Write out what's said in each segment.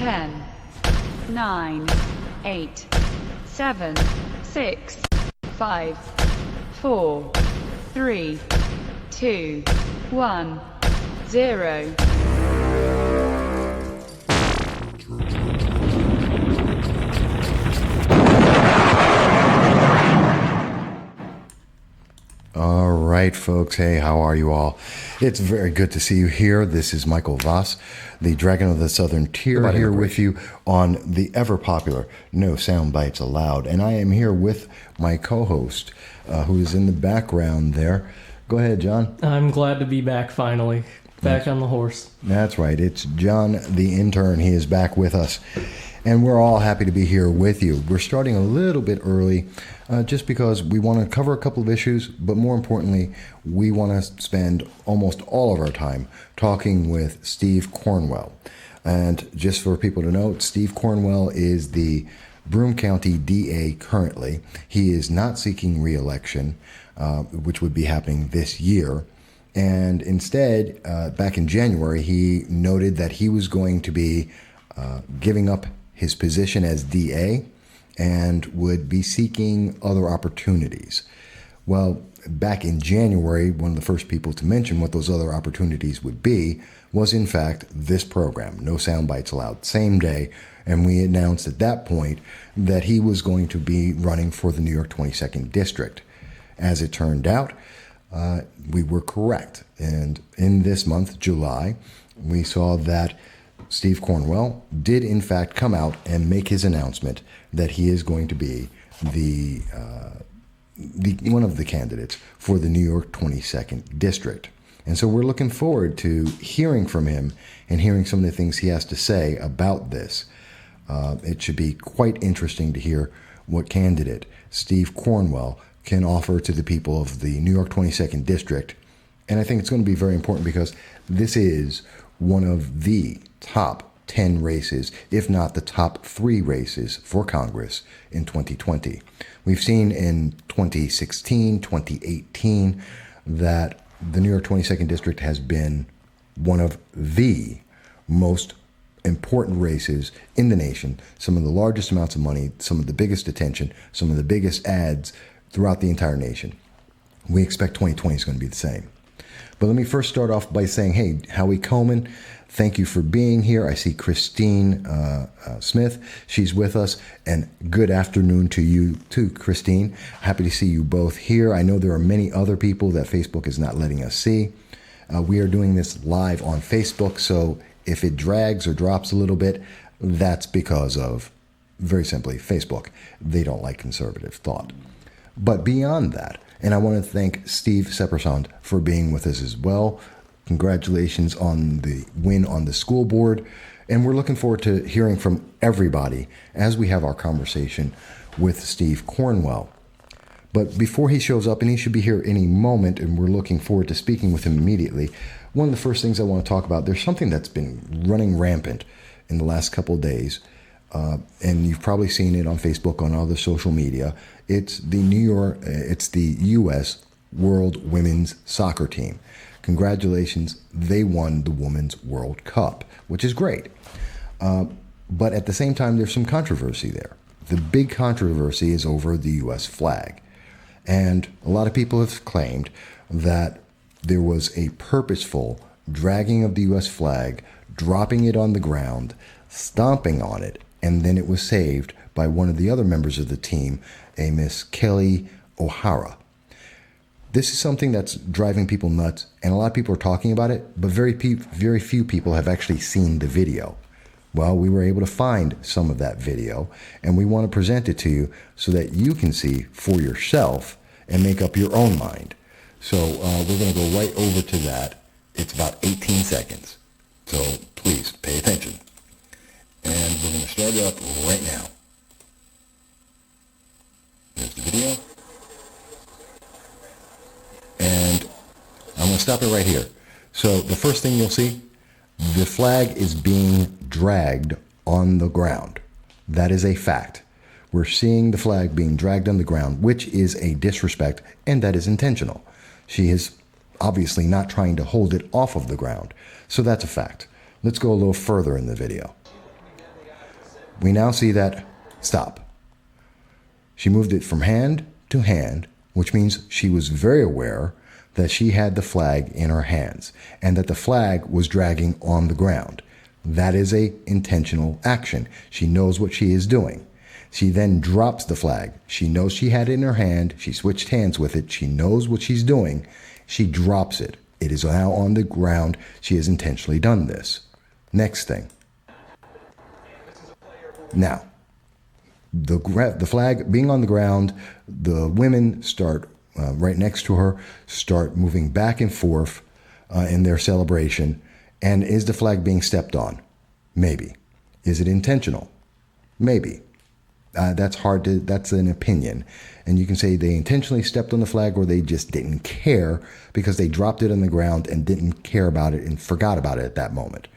10, 9, 8, 7, 6, 5, 4, 3, 2, 1, 0. All right, folks. Hey, how are you all? It's very good to see you here. This is Michael Voss, the Dragon of the Southern Tier, here with you on the ever-popular No Soundbites Allowed. And I am here with my co-host, who is in the background there. Go ahead, John. I'm glad to be back finally. Back on the horse. That's right. It's John, the intern. He is back with us. And we're all happy to be here with you. We're starting a little bit early just because we want to cover a couple of issues, but more importantly, we want to spend almost all of our time talking with Steve Cornwell. And just for people to know, Steve Cornwell is the Broome County DA currently. He is not seeking re-election, which would be happening this year. And instead, back in January, he noted that he was going to be giving up his position as DA and would be seeking other opportunities. Well, back in January, one of the first people to mention what those other opportunities would be was, in fact, this program, No Soundbites Allowed, same day. And we announced at that point that he was going to be running for the New York 22nd District. As it turned out, we were correct. And in this month, July, we saw that Steve Cornwell did in fact come out and make his announcement that he is going to be the one of the candidates for the New York 22nd District. And so we're looking forward to hearing from him and hearing some of the things he has to say about this. It should be quite interesting to hear what candidate Steve Cornwell can offer to the people of the New York 22nd District. And I think it's going to be very important because this is one of the top 10 races, if not the top 3 races for Congress in 2020. We've seen in 2016, 2018, that the New York 22nd District has been one of the most important races in the nation, some of the largest amounts of money, some of the biggest attention, some of the biggest ads throughout the entire nation. We expect 2020 is going to be the same. But let me first start off by saying, hey, Howie Coleman, thank you for being here. I see Christine Smith. She's with us. And good afternoon to you too, Christine. Happy to see you both here. I know there are many other people that Facebook is not letting us see. We are doing this live on Facebook, so if it drags or drops a little bit, that's because of, very simply, Facebook. They don't like conservative thought. But beyond that, and I want to thank Steve Seppersond for being with us as well. Congratulations on the win on the school board. And we're looking forward to hearing from everybody as we have our conversation with Steve Cornwell. But before he shows up, and he should be here any moment, and we're looking forward to speaking with him immediately, one of the first things I want to talk about, there's something that's been running rampant in the last couple of days. And you've probably seen it on Facebook, on other social media. It's the U.S. World Women's Soccer Team. Congratulations, they won the Women's World Cup, which is great. But at the same time, there's some controversy there. The big controversy is over the U.S. flag. And a lot of people have claimed that there was a purposeful dragging of the U.S. flag, dropping it on the ground, stomping on it, and then it was saved by one of the other members of the team, a Miss Kelly O'Hara. This is something that's driving people nuts, and a lot of people are talking about it, but very few people have actually seen the video. Well, we were able to find some of that video, and we want to present it to you so that you can see for yourself and make up your own mind. So we're going to go right over to that. It's about 18 seconds, so please pay attention. And we're going to start it up right now. There's the video. And I'm going to stop it right here. So the first thing you'll see, the flag is being dragged on the ground. That is a fact. We're seeing the flag being dragged on the ground, which is a disrespect, and that is intentional. She is obviously not trying to hold it off of the ground. So that's a fact. Let's go a little further in the video. We now see that stop. She moved it from hand to hand, which means she was very aware that she had the flag in her hands and that the flag was dragging on the ground. That is a intentional action. She knows what she is doing. She then drops the flag. She knows she had it in her hand. She switched hands with it. She knows what she's doing. She drops it. It is now on the ground. She has intentionally done this. Next thing. Now, the flag being on the ground, the women start right next to her, start moving back and forth in their celebration. And is the flag being stepped on? Maybe. Is it intentional? Maybe. That's an opinion. And you can say they intentionally stepped on the flag or they just didn't care because they dropped it on the ground and didn't care about it and forgot about it at that moment.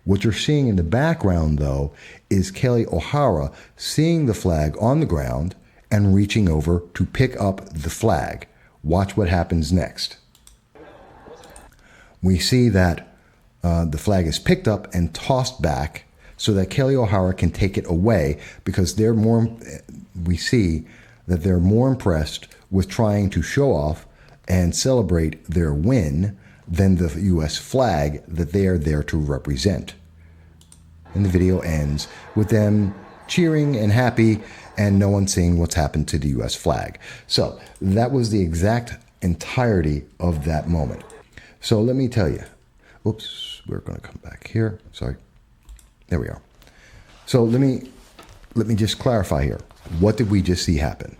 What you're seeing in the background, though, is Kelly O'Hara seeing the flag on the ground and reaching over to pick up the flag. Watch what happens next. We see that the flag is picked up and tossed back so that Kelly O'Hara can take it away because we see that they're more impressed with trying to show off and celebrate their win than the U.S. flag that they are there to represent. And the video ends with them cheering and happy and no one seeing what's happened to the U.S. flag. So that was the exact entirety of that moment. So let me tell you. Oops, we're going to come back here. Sorry. There we are. So let me just clarify here. What did we just see happen?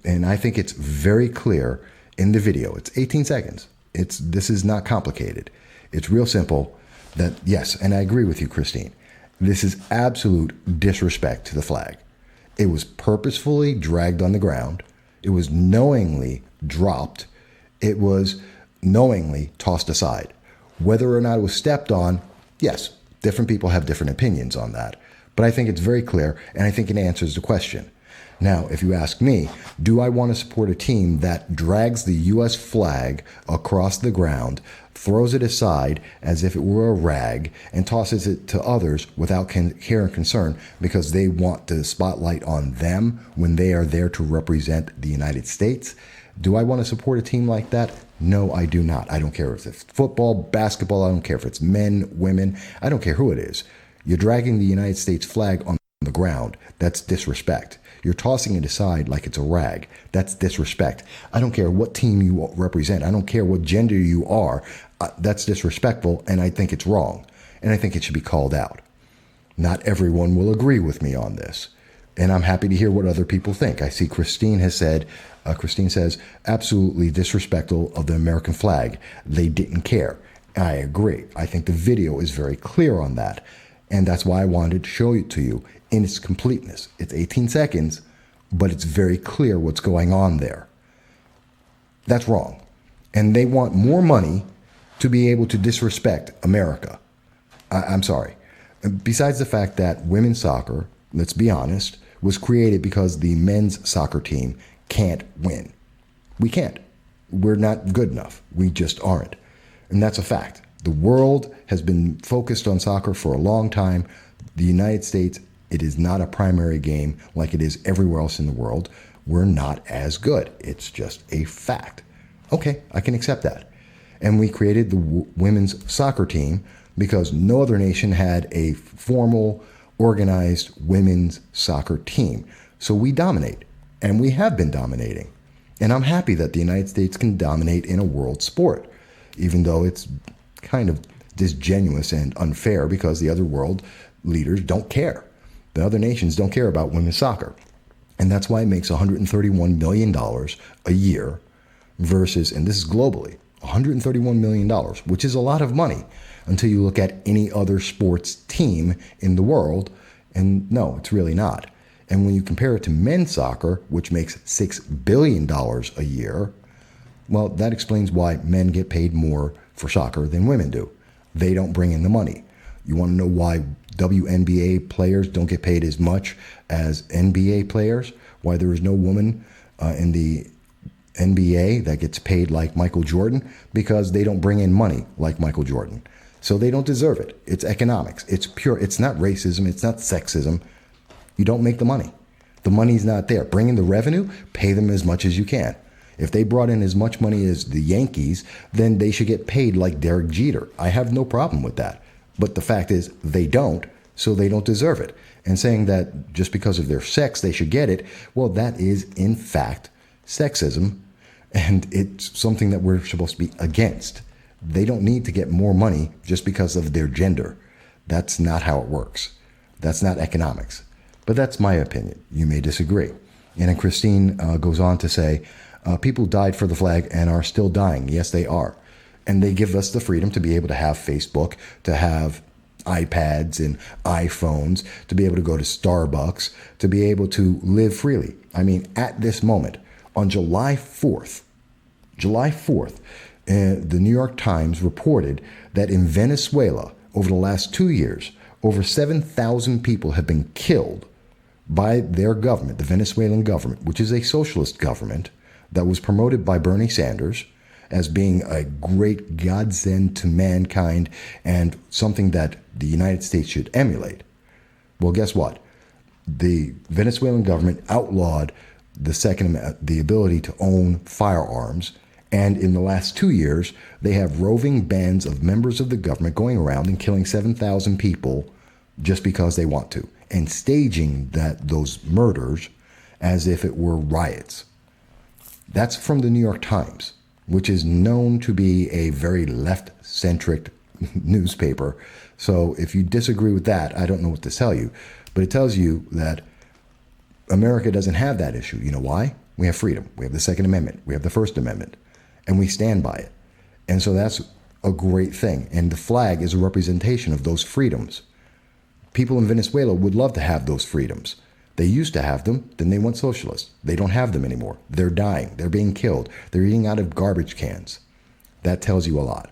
And I think it's very clear in the video. It's 18 seconds. This is not complicated. It's real simple that, yes, and I agree with you, Christine. This is absolute disrespect to the flag. It was purposefully dragged on the ground. It was knowingly dropped. It was knowingly tossed aside. Whether or not it was stepped on, yes, different people have different opinions on that. But I think it's very clear, and I think it answers the question. Now, if you ask me, do I want to support a team that drags the U.S. flag across the ground, throws it aside as if it were a rag, and tosses it to others without care and concern because they want the spotlight on them when they are there to represent the United States? Do I want to support a team like that? No, I do not. I don't care if it's football, basketball. I don't care if it's men, women. I don't care who it is. You're dragging the United States flag on the ground. That's disrespect. You're tossing it aside like it's a rag. That's disrespect. I don't care what team you represent. I don't care what gender you are. That's disrespectful, and I think it's wrong. And I think it should be called out. Not everyone will agree with me on this. And I'm happy to hear what other people think. I see Christine says, absolutely disrespectful of the American flag. They didn't care. I agree. I think the video is very clear on that. And that's why I wanted to show it to you in its completeness. It's 18 seconds, but it's very clear what's going on there. That's wrong. And they want more money to be able to disrespect America. I'm sorry. Besides the fact that women's soccer, let's be honest, was created because the men's soccer team can't win. We can't. We're not good enough. We just aren't. And that's a fact. The world has been focused on soccer for a long time. The United States, it is not a primary game like it is everywhere else in the world. We're not as good. It's just a fact. Okay, I can accept that. And we created the women's soccer team because no other nation had a formal, organized women's soccer team. So we dominate, and we have been dominating. And I'm happy that the United States can dominate in a world sport, even though it's kind of disingenuous and unfair because the other world leaders don't care. The other nations don't care about women's soccer. And that's why it makes $131 million a year versus, and this is globally, $131 million, which is a lot of money until you look at any other sports team in the world. And no, it's really not. And when you compare it to men's soccer, which makes $6 billion a year, well, that explains why men get paid more for soccer than women do. They don't bring in the money. You want to know why WNBA players don't get paid as much as NBA players? Why there is no woman in the NBA that gets paid like Michael Jordan? Because they don't bring in money like Michael Jordan. So they don't deserve it. It's economics. It's pure. It's not racism. It's not sexism. You don't make the money. The money's not there. Bring in the revenue, pay them as much as you can. If they brought in as much money as the Yankees, then they should get paid like Derek Jeter. I have no problem with that. But the fact is, they don't, so they don't deserve it. And saying that just because of their sex they should get it, well, that is, in fact, sexism. And it's something that we're supposed to be against. They don't need to get more money just because of their gender. That's not how it works. That's not economics. But that's my opinion. You may disagree. And then Christine goes on to say, people died for the flag and are still dying. Yes, they are. And they give us the freedom to be able to have Facebook, to have iPads and iPhones, to be able to go to Starbucks, to be able to live freely. I mean, at this moment, on July 4th, the New York Times reported that in Venezuela, over the last 2 years, over 7,000 people have been killed by their government, the Venezuelan government, which is a socialist government that was promoted by Bernie Sanders as being a great godsend to mankind and something that the United States should emulate. Well, guess what? The Venezuelan government outlawed the ability to own firearms. And in the last 2 years, they have roving bands of members of the government going around and killing 7,000 people just because they want to, and staging those murders as if it were riots. That's from the New York Times, which is known to be a very left-centric newspaper. So if you disagree with that, I don't know what to tell you. But it tells you that America doesn't have that issue. You know why? We have freedom. We have the Second Amendment. We have the First Amendment. And we stand by it. And so that's a great thing. And the flag is a representation of those freedoms. People in Venezuela would love to have those freedoms. They used to have them, then they went socialist. They don't have them anymore. They're dying. They're being killed. They're eating out of garbage cans. That tells you a lot.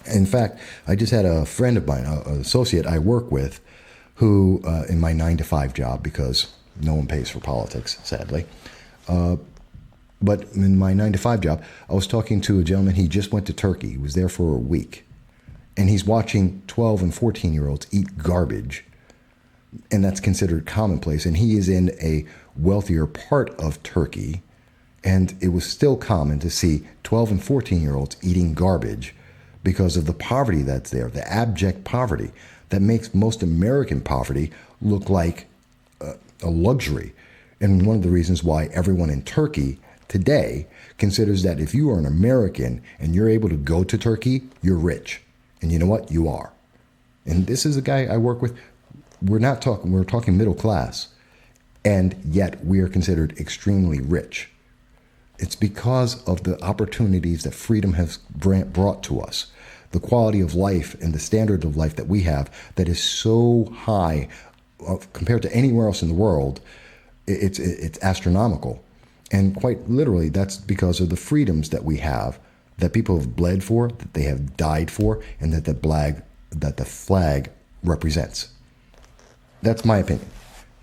In fact, I just had a friend of mine, an associate I work with, who, in my 9-to-5 job, because no one pays for politics, sadly, but in my 9-to-5 job, I was talking to a gentleman. He just went to Turkey. He was there for a week. And he's watching 12 and 14-year-olds eat garbage. And that's considered commonplace. And he is in a wealthier part of Turkey. And it was still common to see 12 and 14-year-olds eating garbage because of the poverty that's there, the abject poverty that makes most American poverty look like a luxury. And one of the reasons why everyone in Turkey today considers that if you are an American and you're able to go to Turkey, you're rich. And you know what? You are. And this is a guy I work with. We're talking middle class. And yet we are considered extremely rich. It's because of the opportunities that freedom has brought to us. The quality of life and the standard of life that we have that is so high compared to anywhere else in the world. It's astronomical. And quite literally, that's because of the freedoms that we have, that people have bled for, that they have died for, and that the flag represents. That's my opinion.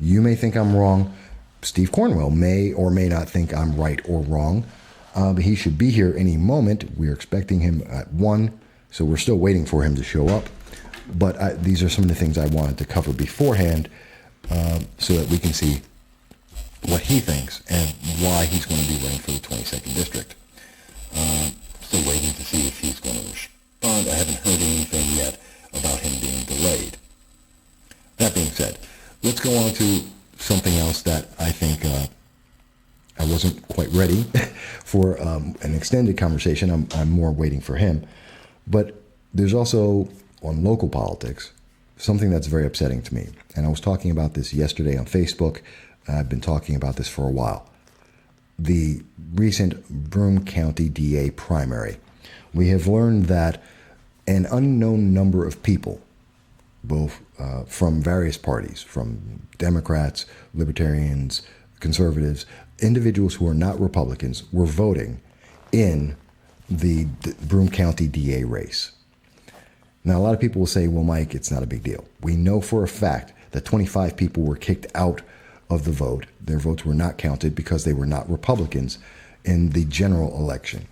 You may think I'm wrong. Steve Cornwell may or may not think I'm right or wrong. But he should be here any moment. We're expecting him at 1, so we're still waiting for him to show up. But these are some of the things I wanted to cover beforehand so that we can see what he thinks and why he's going to be running for the 22nd District. Still waiting to see if he's going to respond. I haven't heard anything yet about him being delayed. That being said, let's go on to something else that I think I wasn't quite ready for an extended conversation. I'm more waiting for him. But there's also, on local politics, something that's very upsetting to me. And I was talking about this yesterday on Facebook. I've been talking about this for a while. The recent Broome County DA primary. We have learned that an unknown number of people, both from various parties, from Democrats, Libertarians, Conservatives, individuals who are not Republicans, were voting in the Broome County DA race. Now, a lot of people will say, well, Mike, it's not a big deal. We know for a fact that 25 people were kicked out of the vote. Their votes were not counted because they were not Republicans in the general election.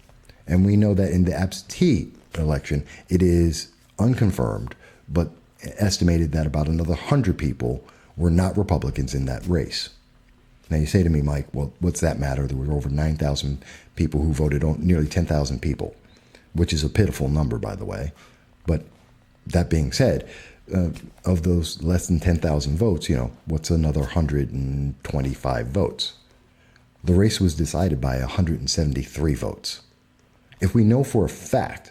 And we know that in the absentee election, it is unconfirmed, but estimated that about another 100 people were not Republicans in that race. Now you say to me, Mike, well, what's that matter? There were over 9,000 people who voted, on nearly 10,000 people, which is a pitiful number, by the way. But that being said, of those less than 10,000 votes, what's another 125 votes? The race was decided by 173 votes. If we know for a fact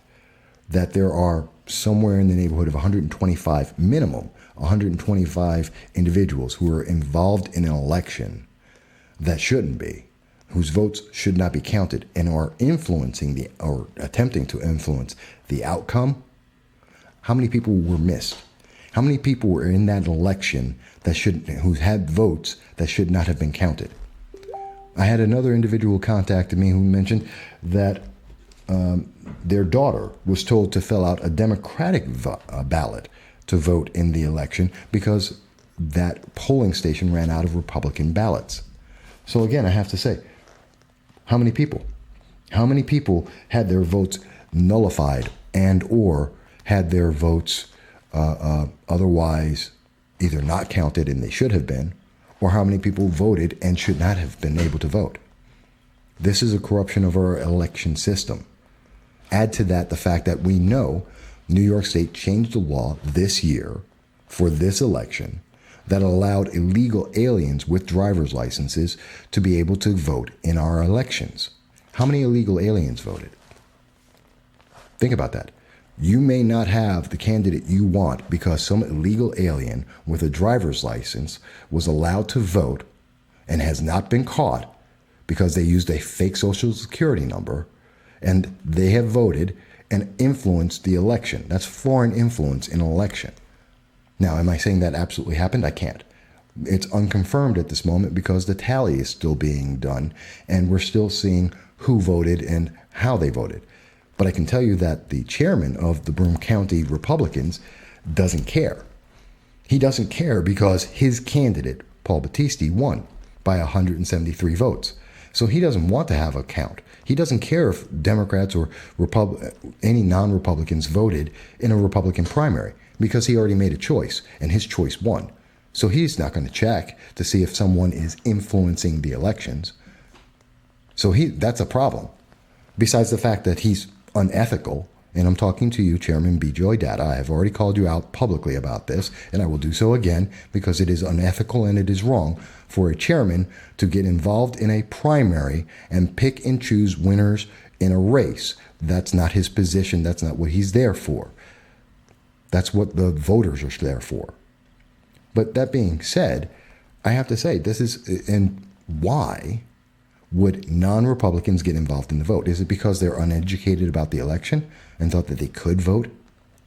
that there are somewhere in the neighborhood of 125, minimum 125 individuals who are involved in an election that shouldn't be, whose votes should not be counted, and are influencing or attempting to influence the outcome, how many people were missed? How many people were in that election who had votes that should not have been counted? I had another individual contacted me who mentioned that their daughter was told to fill out a Democratic ballot to vote in the election because that polling station ran out of Republican ballots. So again, I have to say, how many people? How many people had their votes nullified and or had their votes otherwise either not counted and they should have been, or how many people voted and should not have been able to vote? This is a corruption of our election system. Add to that the fact that we know New York State changed the law this year for this election that allowed illegal aliens with driver's licenses to be able to vote in our elections. How many illegal aliens voted? Think about that. You may not have the candidate you want because some illegal alien with a driver's license was allowed to vote and has not been caught because they used a fake social security number, and they have voted and influenced the election. That's foreign influence in an election. Now, am I saying that absolutely happened? I can't. It's unconfirmed at this moment because the tally is still being done and we're still seeing who voted and how they voted. But I can tell you that the chairman of the Broome County Republicans doesn't care. He doesn't care because his candidate, Paul Battisti, won by 173 votes. So he doesn't want to have a count. He doesn't care if Democrats or any non-Republicans voted in a Republican primary because he already made a choice and his choice won. So he's not going to check to see if someone is influencing the elections. So that's a problem. Besides the fact that he's unethical, and I'm talking to you, Chairman B. Data. I have already called you out publicly about this, and I will do so again because it is unethical and it is wrong for a chairman to get involved in a primary and pick and choose winners in a race. That's not his position. That's not what he's there for. That's what the voters are there for. But that being said, I have to say and why would non-Republicans get involved in the vote? Is it because they're uneducated about the election and thought that they could vote,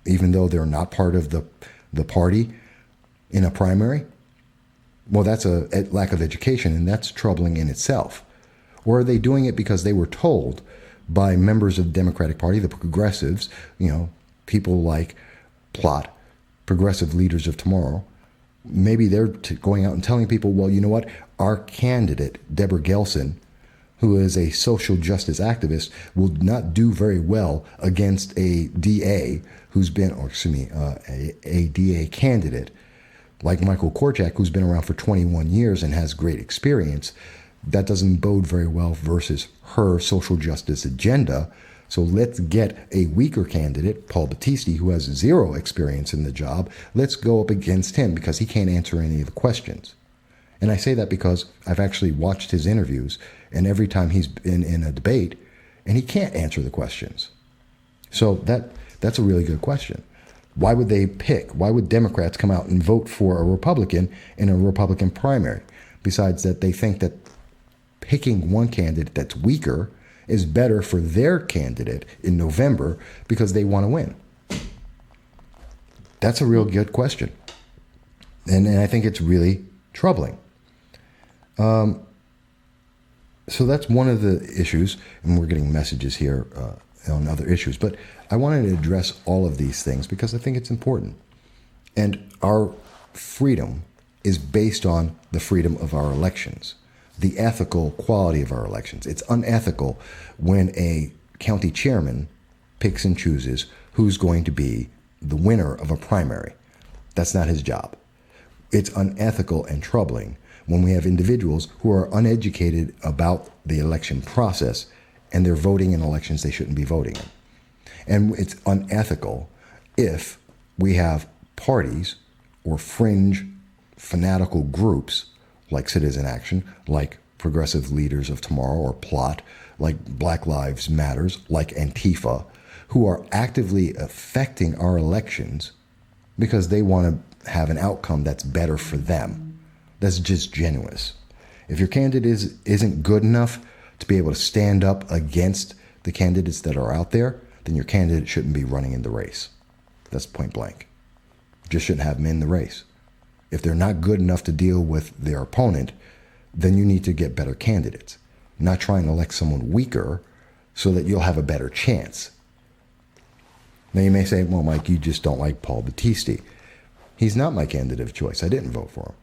even though they're not part of the party in a primary? Well, that's a lack of education, and that's troubling in itself. Or are they doing it because they were told by members of the Democratic Party, the progressives, people like Plot, progressive leaders of tomorrow? Maybe they're going out and telling people, well, you know what? Our candidate, Deborah Gelson, who is a social justice activist, will not do very well against a DA who's been, a DA candidate like Michael Korchak, who's been around for 21 years and has great experience. That doesn't bode very well versus her social justice agenda. So let's get a weaker candidate, Paul Battisti, who has zero experience in the job. Let's go up against him because he can't answer any of the questions. And I say that because I've actually watched his interviews, and every time he's been in a debate, and he can't answer the questions. So that's a really good question. Why would Democrats come out and vote for a Republican in a Republican primary? Besides that, they think that picking one candidate that's weaker is better for their candidate in November because they want to win. That's a real good question. And I think it's really troubling. So that's one of the issues, and we're getting messages here on other issues, but I wanted to address all of these things because I think it's important. And our freedom is based on the freedom of our elections, the ethical quality of our elections. It's unethical when a county chairman picks and chooses who's going to be the winner of a primary. That's not his job. It's unethical and troubling when we have individuals who are uneducated about the election process and they're voting in elections they shouldn't be voting in. And it's unethical if we have parties or fringe fanatical groups like Citizen Action, like Progressive Leaders of Tomorrow or Plot, like Black Lives Matters, like Antifa, who are actively affecting our elections because they want to have an outcome that's better for them. That's disingenuous. If your candidate isn't good enough to be able to stand up against the candidates that are out there, then your candidate shouldn't be running in the race. That's point blank. Just shouldn't have them in the race. If they're not good enough to deal with their opponent, then you need to get better candidates, not try and elect someone weaker so that you'll have a better chance. Now you may say, well, Mike, you just don't like Paul Battisti. He's not my candidate of choice. I didn't vote for him.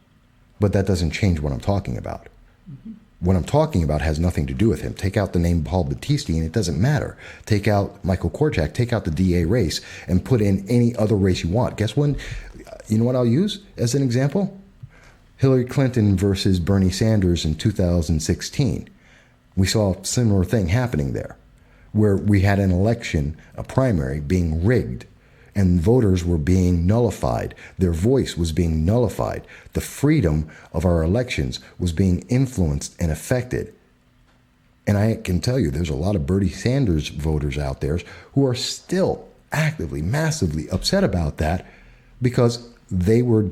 But that doesn't change what I'm talking about. Mm-hmm. What I'm talking about has nothing to do with him. Take out the name Paul Battisti and it doesn't matter. Take out Michael Korchak, take out the DA race and put in any other race you want. Guess what? You know what I'll use as an example? Hillary Clinton versus Bernie Sanders in 2016. We saw a similar thing happening there, where we had an election, a primary, being rigged, and voters were being nullified. Their voice was being nullified. The freedom of our elections was being influenced and affected. And I can tell you, there's a lot of Bernie Sanders voters out there who are still actively, massively upset about that because they were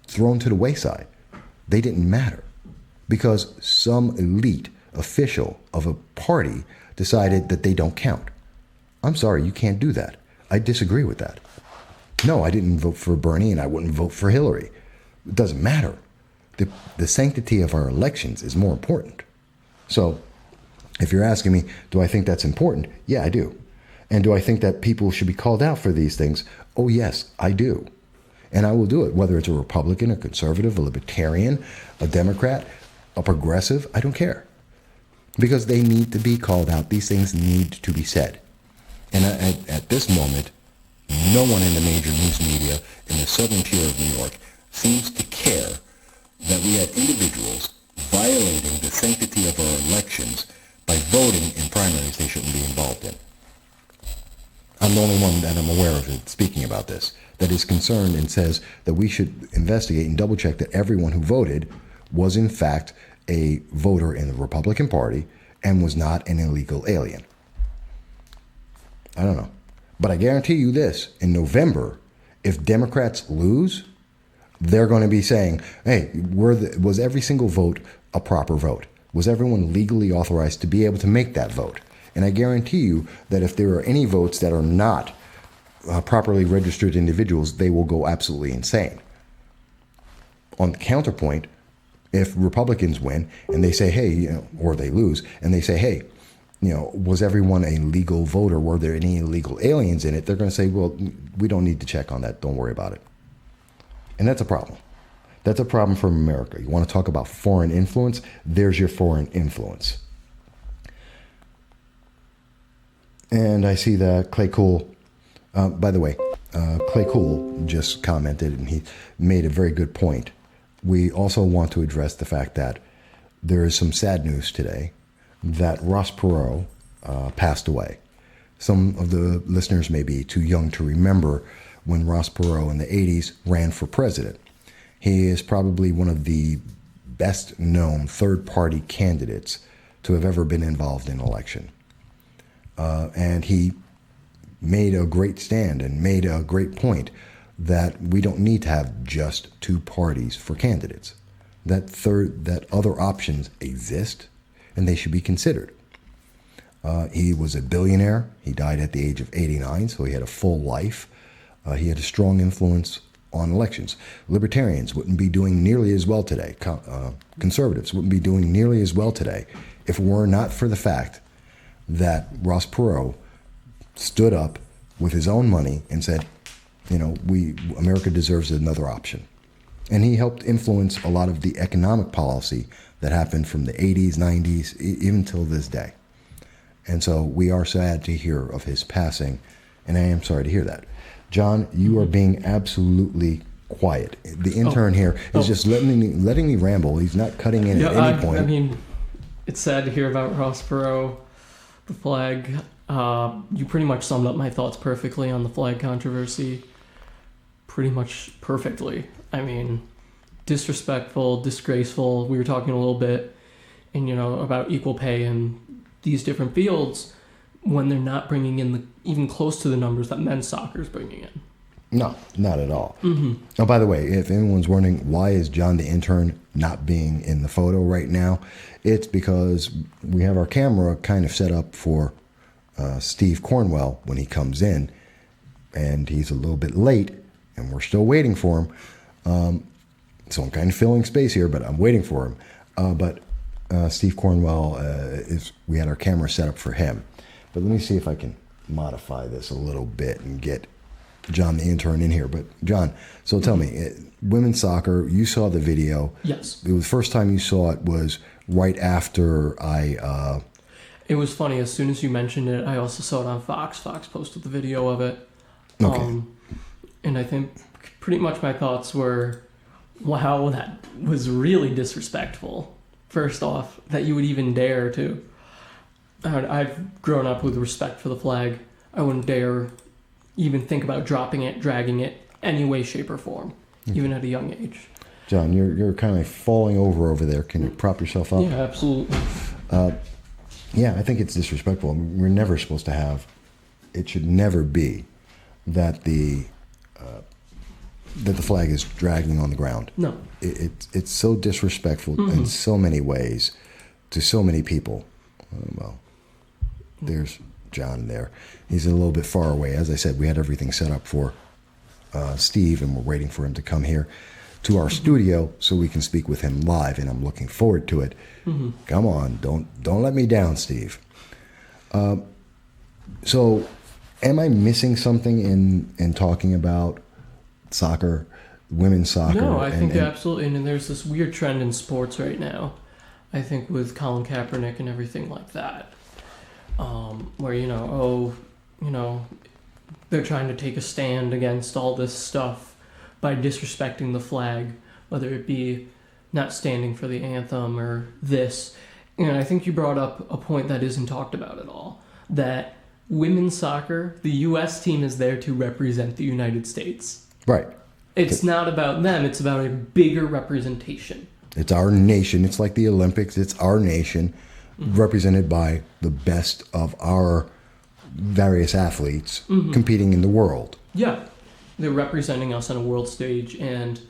thrown to the wayside. They didn't matter because some elite official of a party decided that they don't count. I'm sorry, you can't do that. I disagree with that. No, I didn't vote for Bernie and I wouldn't vote for Hillary. It doesn't matter. The sanctity of our elections is more important. So if you're asking me, do I think that's important? Yeah, I do. And do I think that people should be called out for these things? Oh, yes, I do. And I will do it, whether it's a Republican, a conservative, a libertarian, a Democrat, a progressive, I don't care. Because they need to be called out. These things need to be said. And at this moment, no one in the major news media in the southern tier of New York seems to care that we have individuals violating the sanctity of our elections by voting in primaries they shouldn't be involved in. I'm the only one that I'm aware of it speaking about this, that is concerned and says that we should investigate and double check that everyone who voted was in fact a voter in the Republican Party and was not an illegal alien. I don't know. But I guarantee you this, in November, if Democrats lose, they're going to be saying, hey, was every single vote a proper vote? Was everyone legally authorized to be able to make that vote? And I guarantee you that if there are any votes that are not properly registered individuals, they will go absolutely insane. On the counterpoint, if Republicans win and they say, hey, or they lose, and they say, hey, was everyone a legal voter? Were there any illegal aliens in it? They're going to say, well, we don't need to check on that. Don't worry about it. And that's a problem. That's a problem for America. You want to talk about foreign influence? There's your foreign influence. And I see that Clay Cool, by the way, Clay Cool just commented and he made a very good point. We also want to address the fact that there is some sad news today that Ross Perot passed away. Some of the listeners may be too young to remember when Ross Perot in the 80s ran for president. He is probably one of the best known third-party candidates to have ever been involved in an election. And he made a great stand and made a great point that we don't need to have just two parties for candidates. That other options exist and they should be considered. He was a billionaire. He died at the age of 89, so he had a full life. He had a strong influence on elections. Libertarians wouldn't be doing nearly as well today. Conservatives wouldn't be doing nearly as well today if it were not for the fact that Ross Perot stood up with his own money and said, America deserves another option. And he helped influence a lot of the economic policy that happened from the 80s, 90s, even till this day. And so we are sad to hear of his passing, and I am sorry to hear that. John, you are being absolutely quiet. The intern here is just letting me ramble. He's not cutting in at any point. I mean, it's sad to hear about Ross Perot, the flag. You pretty much summed up my thoughts perfectly on the flag controversy. Pretty much perfectly. I mean, disrespectful, disgraceful. We were talking a little bit, and about equal pay in these different fields when they're not bringing in even close to the numbers that men's soccer is bringing in. No, not at all. Mm-hmm. Oh, by the way, if anyone's wondering why is John the intern not being in the photo right now, it's because we have our camera kind of set up for Steve Cornwell when he comes in, and he's a little bit late, and we're still waiting for him. So I'm kind of filling space here, but I'm waiting for him. But Steve Cornwell we had our camera set up for him. But let me see if I can modify this a little bit and get John the intern in here. But John, so tell me, women's soccer, you saw the video. Yes. It was the first time you saw it was right after I... It was funny. As soon as you mentioned it, I also saw it on Fox. Fox posted the video of it. Okay. And I think pretty much my thoughts were, wow, that was really disrespectful. First off, that you would even dare to. I've grown up with respect for the flag. I wouldn't dare even think about dropping it, dragging it, any way, shape, or form, even at a young age. John, you're kind of falling over there. Can you prop yourself up? Yeah, absolutely. Yeah, I think it's disrespectful. I mean, we're never supposed to have... It should never be that the flag is dragging on the ground. No. It's so disrespectful in so many ways to so many people. Well, there's John there. He's a little bit far away. As I said, we had everything set up for Steve, and we're waiting for him to come here to our studio so we can speak with him live, and I'm looking forward to it. Come on, don't let me down, Steve. So, am I missing something in talking about soccer, women's soccer? No, I think absolutely. And there's this weird trend in sports right now, I think, with Colin Kaepernick and everything like that, where, they're trying to take a stand against all this stuff by disrespecting the flag, whether it be not standing for the anthem or this. And I think you brought up a point that isn't talked about at all, that women's soccer, the U.S. team is there to represent the United States. Right. It's not about them. It's about a bigger representation. It's our nation. It's like the Olympics. It's our nation represented by the best of our various athletes competing in the world. Yeah. They're representing us on a world stage, and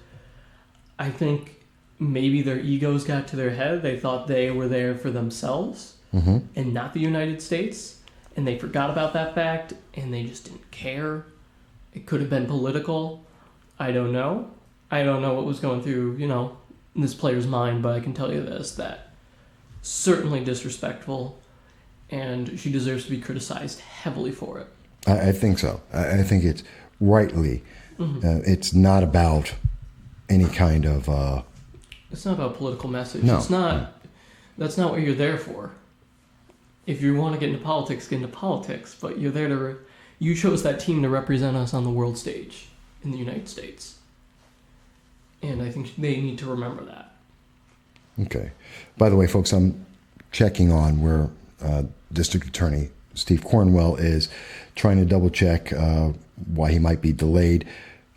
I think maybe their egos got to their head. They thought they were there for themselves and not the United States, and they forgot about that fact, and they just didn't care. It could have been political. I don't know. I don't know what was going through, this player's mind, but I can tell you this, that certainly disrespectful, and she deserves to be criticized heavily for it. I think so. I think it's rightly. It's not about any kind of... It's not about political message. No. It's not. That's not what you're there for. If you want to get into politics, get into politics. But you're there to... You chose that team to represent us on the world stage in the United States. And I think they need to remember that. Okay. By the way, folks, I'm checking on where District Attorney Steve Cornwell is, trying to double check why he might be delayed.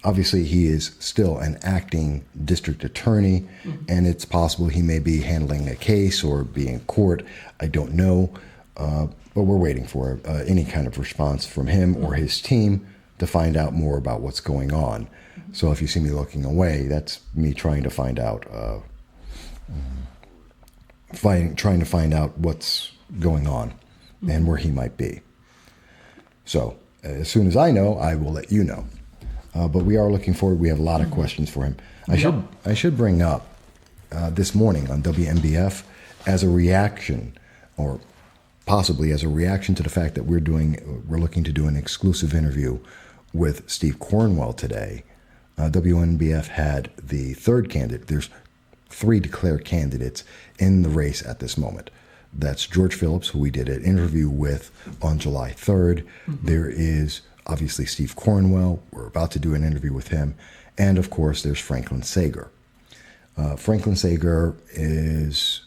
Obviously, he is still an acting district attorney, and it's possible he may be handling a case or be in court. I don't know, but we're waiting for any kind of response from him or his team to find out more about what's going on. So if you see me looking away, that's me trying to find out, trying to find out what's going on and where he might be. So as soon as I know, I will let you know. But we are looking forward. We have a lot of questions for him. I should bring up this morning on WMBF as a reaction, or possibly as a reaction to the fact that we're looking to do an exclusive interview with Steve Cornwell today. WMBF had the third candidate. There's 3 declared candidates in the race at this moment. That's George Phillips, who we did an interview with on July 3rd. There is obviously Steve Cornwell. We're about to do an interview with him. And of course, there's Franklin Sager. Franklin Sager is,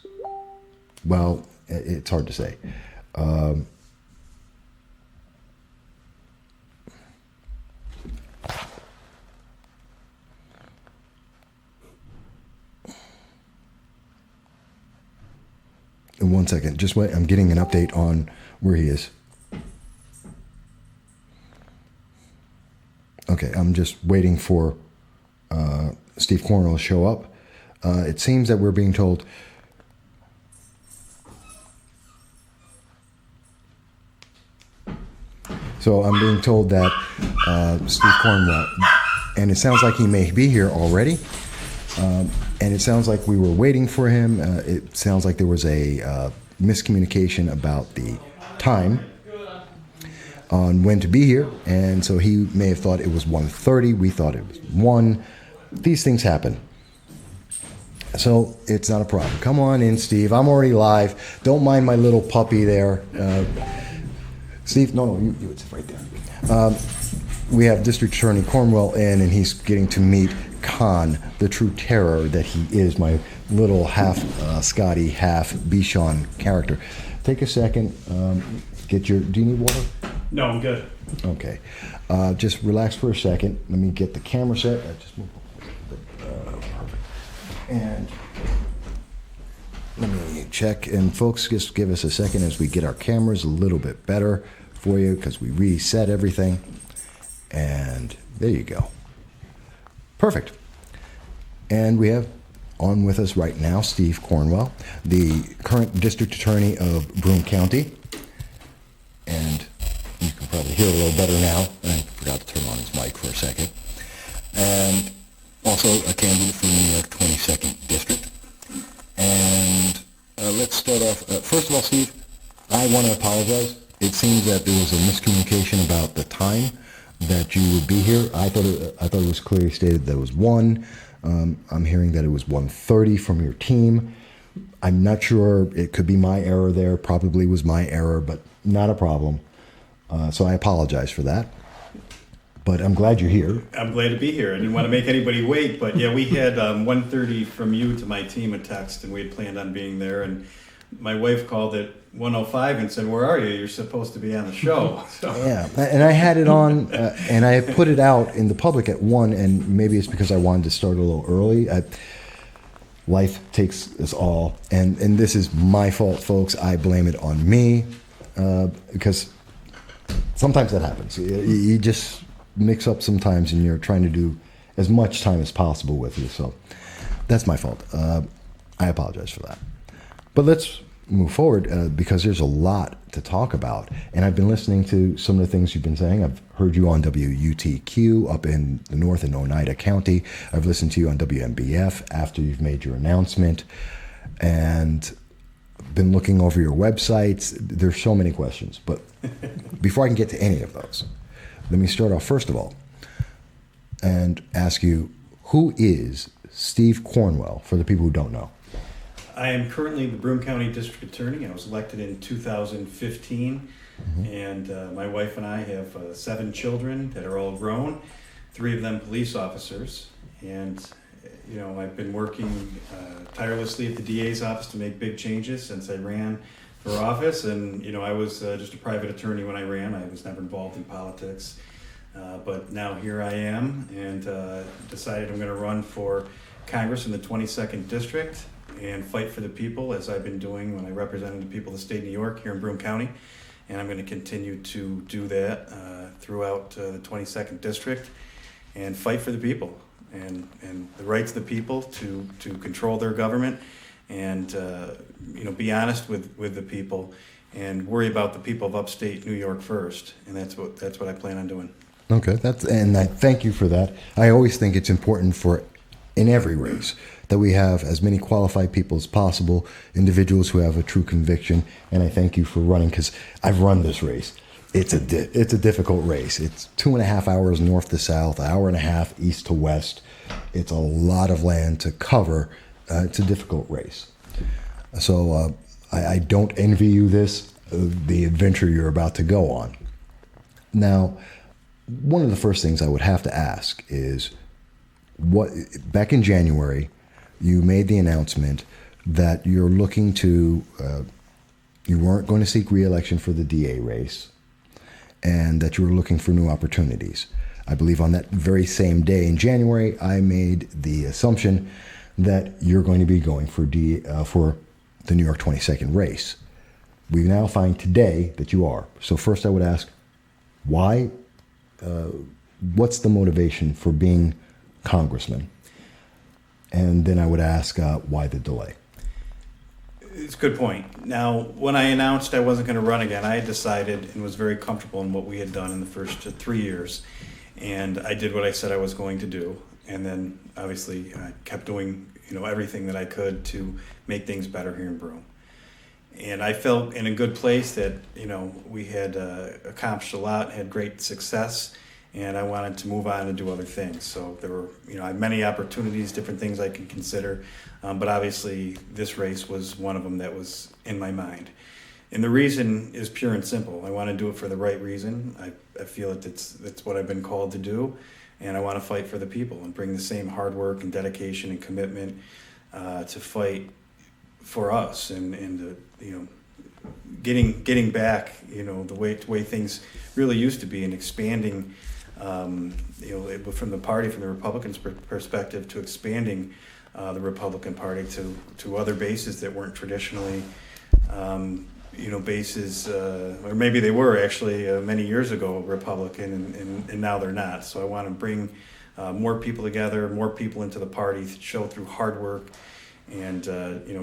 well, it's hard to say. In 1 second, just wait. I'm getting an update on where he is. Okay, I'm just waiting for Steve Cornwell to show up. It seems that we're being told. So I'm being told that Steve Cornwell, and it sounds like he may be here already. And it sounds like we were waiting for him. It sounds like there was a miscommunication about the time on when to be here. And so he may have thought it was 1:30. We thought it was 1. These things happen. So it's not a problem. Come on in, Steve. I'm already live. Don't mind my little puppy there. Steve, no, you would sit right there. We have District Attorney Cornwell in, and he's getting to meet Khan, the true terror that he is, my little half Scotty, half Bichon character. Take a second. Do you need water? No, I'm good. Okay. Just relax for a second. Let me get the camera set. Just move perfect. And let me check. And folks, just give us a second as we get our cameras a little bit better for you, because we reset everything. And there you go. Perfect. And we have on with us right now Steve Cornwell, the current District Attorney of Broome County. And you can probably hear a little better now. I forgot to turn on his mic for a second. And also a candidate for the New York 22nd District. And let's start off. First of all, Steve, I want to apologize. It seems that there was a miscommunication about the time that you would be here. I thought it was clearly stated that it was 1. I'm hearing that it was 1:30 from your team. I'm not sure. It could be my error there. Probably was my error, but not a problem. So I apologize for that. But I'm glad you're here. I'm glad to be here. I didn't want to make anybody wait, but yeah, we had 1:30 from you to my team a text, and we had planned on being there. And my wife called at 1:05 and said, "Where are you? You're supposed to be on the show." So. Yeah, and I had it on, and I put it out in the public at 1, and maybe it's because I wanted to start a little early. Life takes us all, and this is my fault, folks. I blame it on me, because sometimes that happens. You just mix up sometimes, and you're trying to do as much time as possible with you. So that's my fault. I apologize for that. But let's move forward, because there's a lot to talk about. And I've been listening to some of the things you've been saying. I've heard you on WUTQ up in the north in Oneida County. I've listened to you on WMBF after you've made your announcement. And been looking over your websites. There's so many questions. But before I can get to any of those, let me start off first of all and ask you, who is Steve Cornwell, for the people who don't know? I am currently the Broome County District Attorney. I was elected in 2015, and my wife and I have 7 children that are all grown, 3 of them police officers. And, you know, I've been working tirelessly at the DA's office to make big changes since I ran for office. And, you know, I was just a private attorney when I ran. I was never involved in politics. But now here I am, and decided I'm going to run for Congress in the 22nd District and fight for the people, as I've been doing when I represented the people of the state of New York here in Broome County. And I'm going to continue to do that throughout the 22nd District and fight for the people and the rights of the people to control their government and you know, be honest with the people and worry about the people of upstate New York first. And that's what I plan on doing. Okay, and I thank you for that. I always think it's important in every race that we have as many qualified people as possible, individuals who have a true conviction. And I thank you for running, because I've run this race. It's a difficult race. It's 2.5 hours north to south, 1.5 hours east to west. It's a lot of land to cover. It's a difficult race. So I don't envy you the adventure you're about to go on. Now, one of the first things I would have to ask is, back in January, you made the announcement that you're looking to, you weren't going to seek re-election for the DA race, and that you were looking for new opportunities. I believe on that very same day in January, I made the assumption that you're going to be going for the New York 22nd race. We now find today that you are. So first I would ask, why? What's the motivation for being congressman? And then I would ask, why the delay? It's a good point. Now, when I announced I wasn't going to run again, I had decided and was very comfortable in what we had done in the first 3 years. And I did what I said I was going to do. And then, obviously, I kept doing everything that I could to make things better here in Broome. And I felt in a good place that, we had accomplished a lot, had great success, and I wanted to move on and do other things. So there were, I had many opportunities, different things I could consider, but obviously this race was one of them that was in my mind. And the reason is pure and simple. I want to do it for the right reason. I feel that that's what I've been called to do, and I want to fight for the people and bring the same hard work and dedication and commitment to fight for us and getting back the way things really used to be, and expanding from the party, from the Republicans' perspective, to expanding the Republican Party to other bases that weren't traditionally bases, or maybe they were actually many years ago Republican, and now they're not. So I want to bring more people together, more people into the party, show through hard work and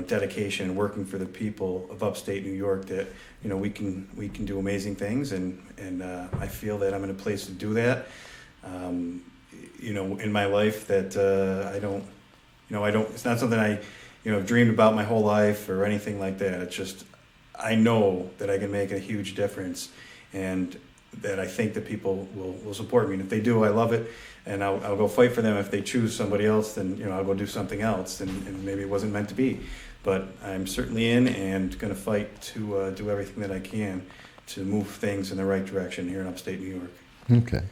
dedication and working for the people of upstate New York that we can do amazing things, and I feel that I'm in a place to do that. In my life that I don't. It's not something I dreamed about my whole life or anything like that. It's just I know that I can make a huge difference, and that I think that people will support me. And if they do, I love it, and I'll go fight for them. If they choose somebody else, then I'll go do something else, and maybe it wasn't meant to be. But I'm certainly in and going to fight to do everything that I can to move things in the right direction here in upstate New York. Okay.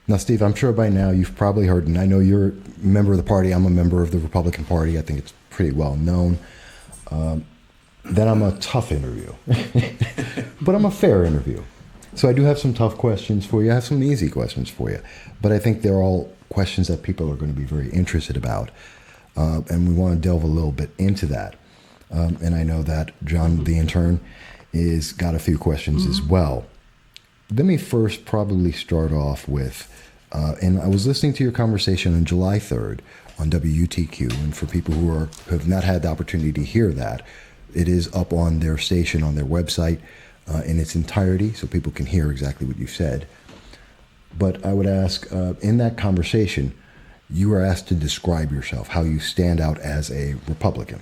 Now, Steve, I'm sure by now you've probably heard, and I know you're a member of the party, I'm a member of the Republican Party, I think it's pretty well known, that I'm a tough interview. But I'm a fair interview. So I do have some tough questions for you. I have some easy questions for you. But I think they're all questions that people are going to be very interested about. And we want to delve a little bit into that. And I know that John, the intern, is got a few questions as well. Let me first probably start off with, and I was listening to your conversation on July 3rd on WTQ, and for people who have not had the opportunity to hear that, it is up on their station, on their website, in its entirety, so people can hear exactly what you said. But I would ask, in that conversation, you were asked to describe yourself, how you stand out as a Republican.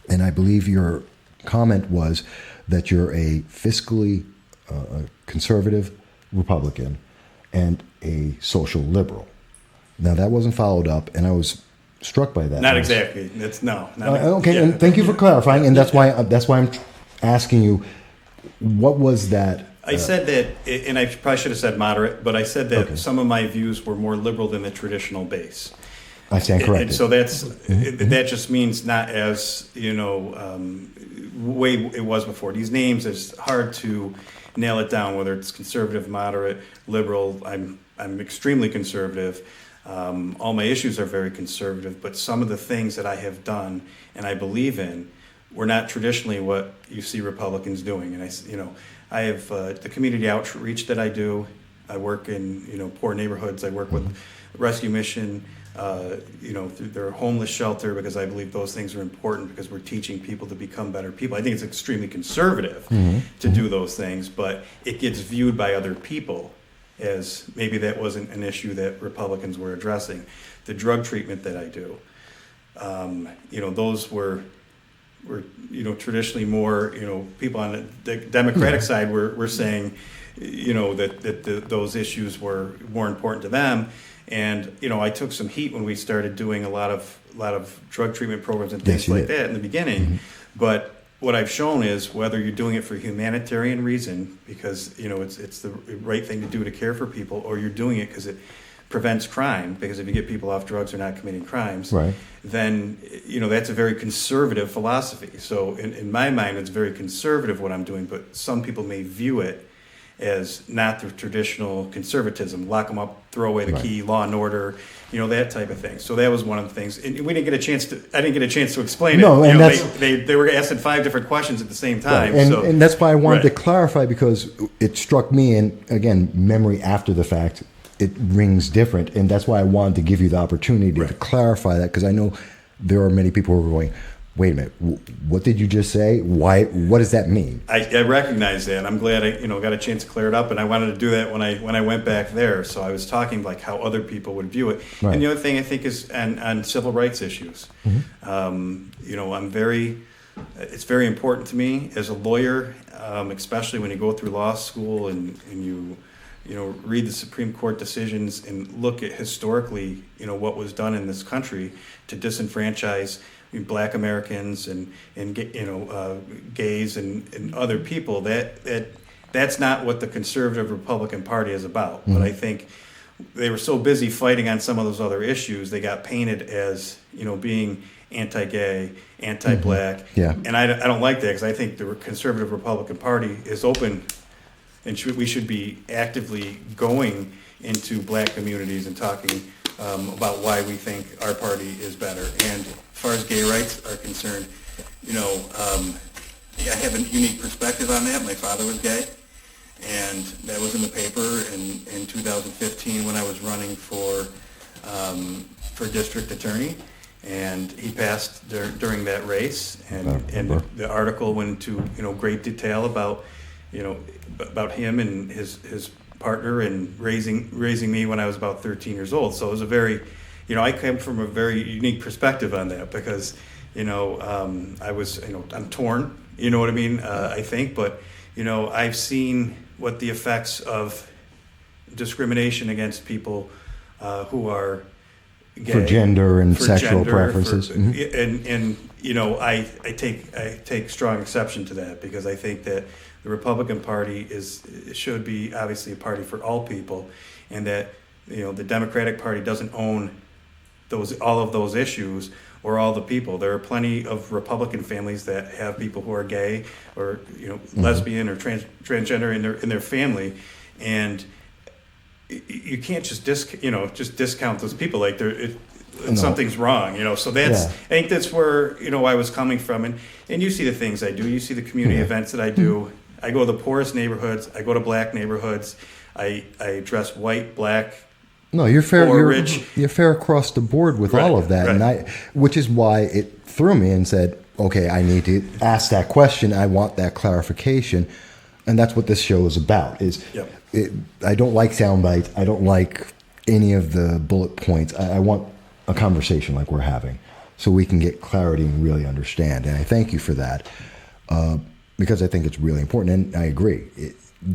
And I believe your comment was that you're a fiscally conservative Republican and a social liberal. Now, that wasn't followed up, and I was struck by that. Not exactly. That's no. Okay, Yeah. and thank you for clarifying. And that's why I'm asking you, what was that? I said that, and I probably should have said moderate, but I said that some of my views were more liberal than the traditional base. I stand corrected. And so that just means not as way it was before. These names, it's hard to nail it down whether it's conservative, moderate, liberal. I'm extremely conservative. All my issues are very conservative, but some of the things that I have done and I believe in were not traditionally what you see Republicans doing. And I have the community outreach that I do. I work in poor neighborhoods. I work with Rescue Mission, through their homeless shelter, because I believe those things are important because we're teaching people to become better people. I think it's extremely conservative to do those things, but it gets viewed by other people as maybe that wasn't an issue that Republicans were addressing. The drug treatment that I do, those were traditionally more, people on the Democratic side were saying, that those issues were more important to them. And, I took some heat when we started doing a lot of drug treatment programs and things like that in the beginning. But what I've shown is whether you're doing it for humanitarian reason, because, it's the right thing to do to care for people, or you're doing it because it prevents crime, because if you get people off drugs, they're not committing crimes, Right. then, that's a very conservative philosophy. So in my mind, it's very conservative what I'm doing, but some people may view it as not the traditional conservatism, lock them up, throw away the Right. key, law and order, that type of thing. So that was one of the things. And I didn't get a chance to explain No, it. and They were asking 5 different questions at the same time. Right. And that's why I wanted Right. to clarify, because it struck me, and again, memory after the fact, it rings different. And that's why I wanted to give you the opportunity to Right. clarify that, because I know there are many people who are going, wait a minute, what did you just say? Why? What does that mean? I recognize that. I'm glad I got a chance to clear it up, and I wanted to do that when I went back there. So I was talking like how other people would view it. Right. And the other thing I think is on civil rights issues. It's very important to me as a lawyer, especially when you go through law school and you read the Supreme Court decisions and look at historically what was done in this country to disenfranchise Black Americans and gays and other people. That's not what the conservative Republican Party is about. But I think they were so busy fighting on some of those other issues, they got painted as being anti-gay, anti-black. Yeah. And I don't like that, because I think the conservative Republican Party is open, and we should be actively going into Black communities and talking about why we think our party is better. And as far as gay rights are concerned, I have a unique perspective on that. My father was gay, and that was in the paper in 2015 when I was running for district attorney, and he passed during that race. And the article went into great detail about him and his partner and raising me when I was about 13 years old. So it was a very, I came from a very unique perspective on that, because, I was, I'm torn, you know what I mean? I think, but, I've seen what the effects of discrimination against people who are gay. For gender and for sexual gender, preferences. And I take strong exception to that, because I think that the Republican Party should be obviously a party for all people, and that the Democratic Party doesn't own all of those issues or all the people. There are plenty of Republican families that have people who are gay or lesbian or transgender in their family, and you can't just discount those people like something's wrong. So that's I think that's where I was coming from, and you see the things I do. You see the community events that I do. I go to the poorest neighborhoods. I go to Black neighborhoods. I address white, Black. No, you're fair. Or You're rich. You're fair across the board with all of that, and which is why it threw me and said, okay, I need to ask that question. I want that clarification, and that's what this show is about. I don't like sound bites. I don't like any of the bullet points. I want a conversation like we're having, so we can get clarity and really understand. And I thank you for that, because I think it's really important. And I agree.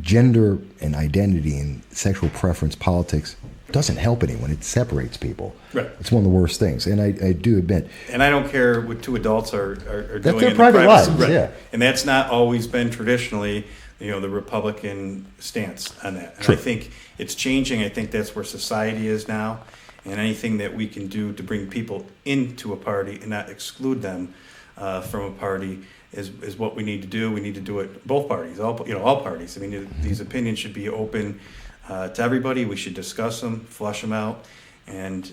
Gender and identity and sexual preference politics doesn't help anyone. It separates people. Right. It's one of the worst things. And I do admit. And I don't care what two adults are doing. That's their in private lives. Right. Yeah. And that's not always been traditionally, the Republican stance on that. And True. I think it's changing. I think that's where society is now. And anything that we can do to bring people into a party and not exclude them from a party is what we need to do. We need to do it both parties, all parties. I mean, these opinions should be open to everybody. We should discuss them, flush them out, and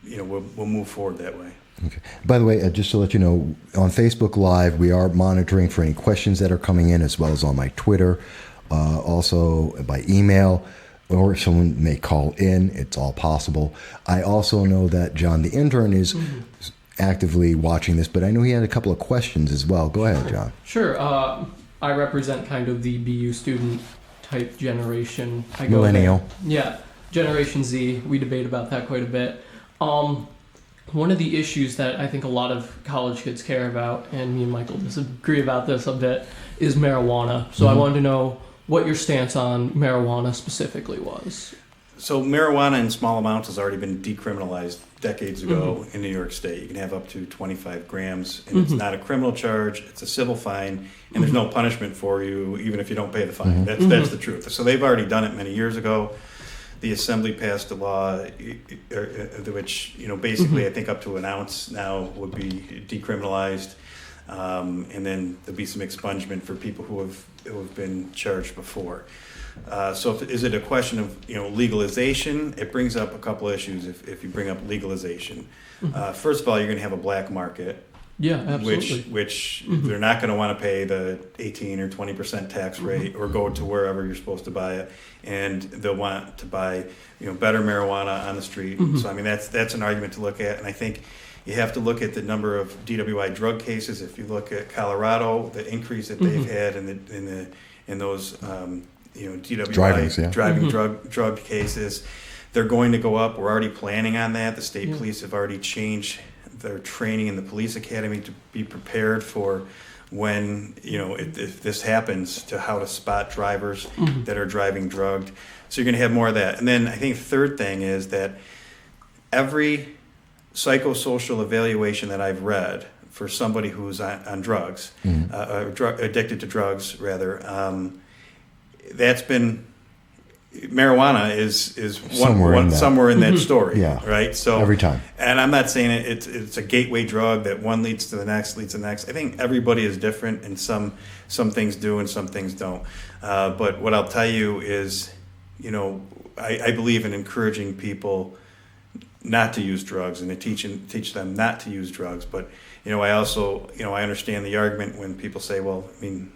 we'll move forward that way. Okay. By the way, just to let you know, on Facebook Live, we are monitoring for any questions that are coming in, as well as on my Twitter, also by email, or someone may call in. It's all possible. I also know that John, the intern, is actively watching this, but I know he had a couple of questions as well. Go ahead, John. Sure. I represent kind of the BU student type generation. Millennial. Yeah, Generation Z. We debate about that quite a bit. One of the issues that I think a lot of college kids care about, and me and Michael disagree about this a bit, is marijuana. So I wanted to know what your stance on marijuana specifically was. So marijuana in small amounts has already been decriminalized decades ago in New York State. You can have up to 25 grams, and it's not a criminal charge. It's a civil fine, and there's no punishment for you, even if you don't pay the fine. That's the truth. So they've already done it many years ago. the Assembly passed a law, which basically I think up to an ounce now would be decriminalized, and then there'll be some expungement for people who have been charged before. So is it a question of legalization? It brings up a couple issues if you bring up legalization. First of all, you're going to have a black market. Yeah, absolutely. Which they're not going to want to pay the 18 or 20% tax rate or go to wherever you're supposed to buy it, and they'll want to buy better marijuana on the street. So I mean that's an argument to look at, and I think you have to look at the number of DWI drug cases. If you look at Colorado, the increase that they've had in those DWI driving drug cases, they're going to go up. We're already planning on that. The state police have already changed their training in the police academy to be prepared for when if this happens, to how to spot drivers that are driving drugged. So you're going to have more of that. And then I think the third thing is that every psychosocial evaluation that I've read for somebody who's on drugs, addicted to drugs rather, that's been marijuana is somewhere in that story, right? So every time. And I'm not saying it's a gateway drug that one leads to the next. I think everybody is different, and some things do and some things don't. But what I'll tell you is, I believe in encouraging people not to use drugs and to teach them not to use drugs. But I also I understand the argument when people say, well, I mean,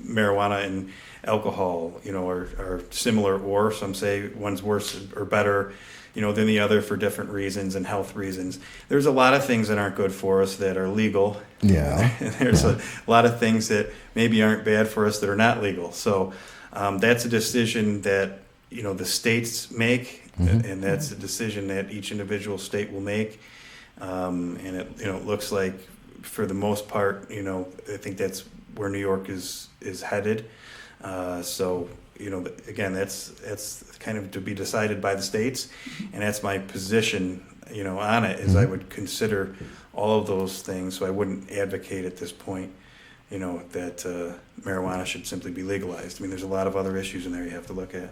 marijuana and alcohol, are similar, or some say one's worse or better, than the other for different reasons and health reasons. There's a lot of things that aren't good for us that are legal. Yeah. There's a lot of things that maybe aren't bad for us that are not legal. So that's a decision that, the states make, and that's a decision that each individual state will make. And it looks like for the most part, I think that's where New York is headed. So again, that's kind of to be decided by the states, and that's my position, on it, is I would consider all of those things. So I wouldn't advocate at this point, that marijuana should simply be legalized. I mean, there's a lot of other issues in there you have to look at.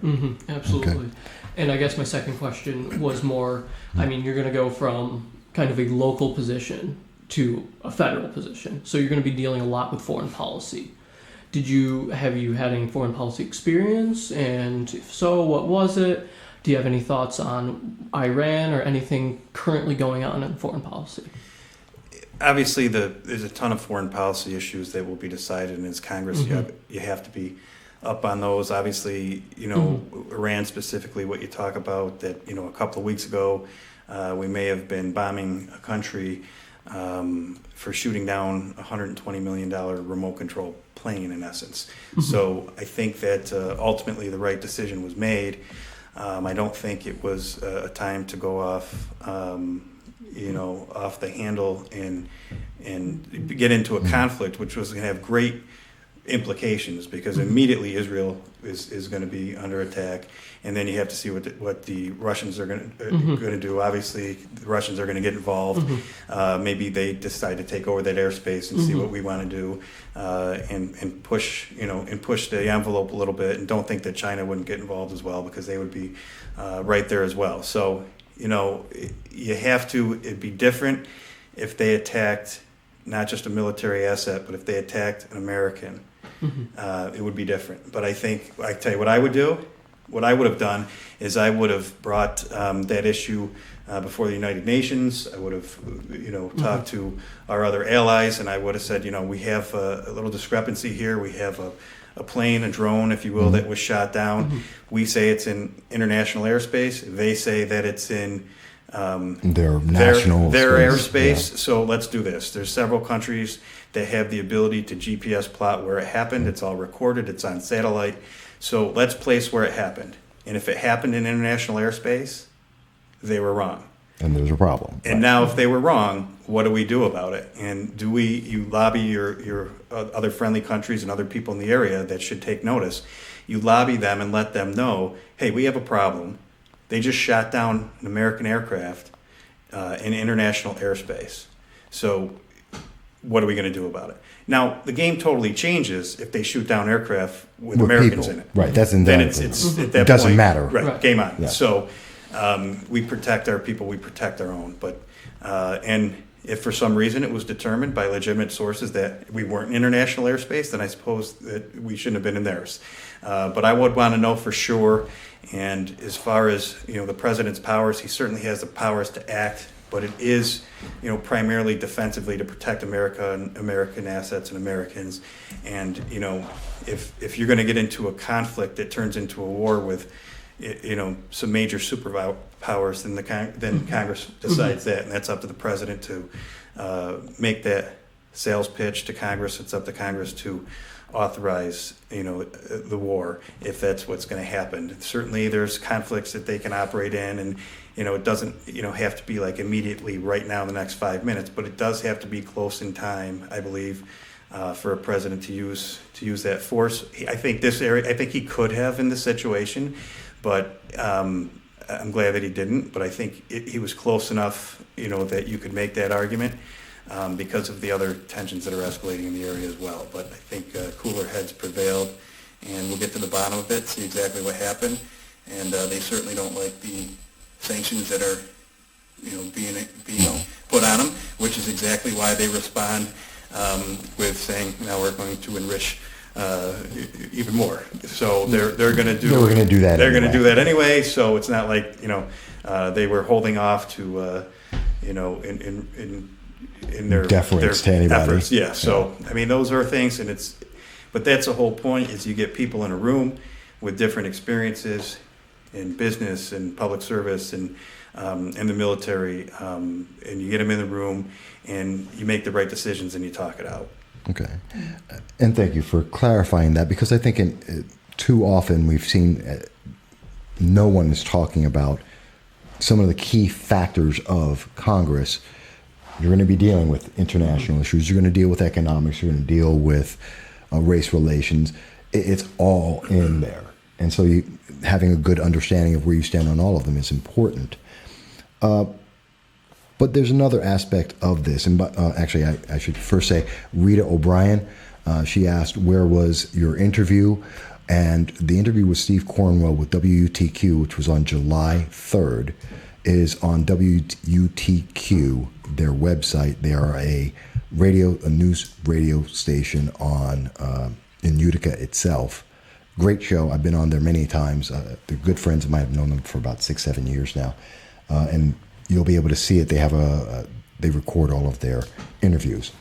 Absolutely. Okay. And I guess my second question was more, I mean, you're going to go from kind of a local position to a federal position. So you're going to be dealing a lot with foreign policy. Have you had any foreign policy experience? And if so, what was it? Do you have any thoughts on Iran or anything currently going on in foreign policy? Obviously, there's a ton of foreign policy issues that will be decided, and as Congress, you have to be up on those. Obviously, Iran specifically, what you talk about, that a couple of weeks ago, we may have been bombing a country for shooting down a $120 million remote control plane, in essence. So I think that ultimately the right decision was made. I don't think it was a time to go off, off the handle and get into a conflict, which was going to have great implications, because immediately Israel is going to be under attack, and then you have to see what the Russians are going to do. Obviously, the Russians are going to get involved. Maybe they decide to take over that airspace and see what we want to do, and push the envelope a little bit. And don't think that China wouldn't get involved as well, because they would be right there as well. So you have to. It'd be different if they attacked not just a military asset, but if they attacked an American. It would be different. But I tell you what I would do. What I would have done is I would have brought that issue before the United Nations. I would have, talked to our other allies, and I would have said, we have a little discrepancy here. We have a plane, a drone, if you will, that was shot down. We say it's in international airspace. They say that it's in their airspace. Yeah. So let's do this. There's several countries that have the ability to GPS plot where it happened. It's all recorded. It's on satellite. So let's place where it happened. And if it happened in international airspace, they were wrong. And there's a problem. And now if they were wrong, what do we do about it? And you lobby your other friendly countries and other people in the area that should take notice. You lobby them and let them know, hey, we have a problem. They just shot down an American aircraft in international airspace. So what are we going to do about it? Now, the game totally changes if they shoot down aircraft with With Americans people. in it. Right, that's Then indefinitely. it's at that It doesn't point- matter. Right, game on. Yeah. So we protect our people, we protect our own. But and if for some reason it was determined by legitimate sources that we weren't in international airspace, then I suppose that we shouldn't have been in theirs. But I would want to know for sure. And as far as the president's powers, he certainly has the powers to act. But it is, primarily defensively to protect America and American assets and Americans. And if you're going to get into a conflict that turns into a war with, some major superpowers, then Congress decides that, and that's up to the president to make that sales pitch to Congress. It's up to Congress to authorize, the war if that's what's going to happen. Certainly, there's conflicts that they can operate in, and it doesn't, have to be like immediately right now in the next 5 minutes, but it does have to be close in time, I believe, for a president to use that force. I think he could have in this situation, but I'm glad that he didn't. But I think he was close enough, that you could make that argument. Because of the other tensions that are escalating in the area as well. But I think cooler heads prevailed, and we'll get to the bottom of it, see exactly what happened. And they certainly don't like the sanctions that are, being put on them, which is exactly why they respond with saying, now we're going to enrich even more. So they're going to do. They were going to do that. They're going to do that anyway. So it's not like they were holding off to in their Deference to their anybody. efforts. Yeah. So I mean, those are things, and but that's the whole point: is you get people in a room with different experiences in business and public service and in the military, and you get them in the room, and you make the right decisions, and you talk it out. Okay. And thank you for clarifying that, because I think too often we've seen no one is talking about some of the key factors of Congress. You're going to be dealing with international issues. You're going to deal with economics. You're going to deal with race relations. It's all in there. And so having a good understanding of where you stand on all of them is important. But there's another aspect of this. And actually, I should first say, Rita O'Brien, she asked, where was your interview? And the interview with Steve Cornwell with WTQ, which was on July 3rd, is on WTQ, their website. They are a news radio station in Utica itself. Great show. I've been on there many times. They're good friends of mine. I've known them for about 6-7 years now. And you'll be able to see it. They have they record all of their interviews.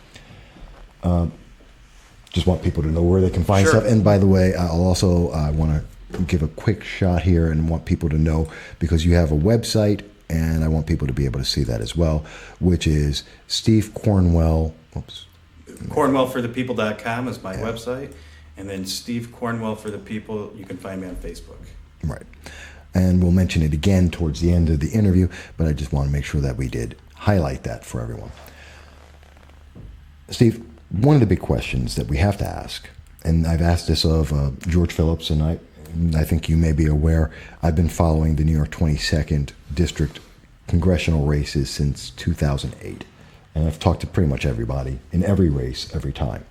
Just want people to know where they can find stuff. And by the way, I want to give a quick shot here and want people to know, because you have a website, and I want people to be able to see that as well, which is Steve Cornwell. Cornwellforthepeople.com is my website. And then Steve Cornwell for the People, you can find me on Facebook. Right. And we'll mention it again towards the end of the interview, but I just want to make sure that we did highlight that for everyone. Steve, one of the big questions that we have to ask, and I've asked this of George Phillips, and I think you may be aware, I've been following the New York 22nd District congressional races since 2008. And I've talked to pretty much everybody in every race, every time.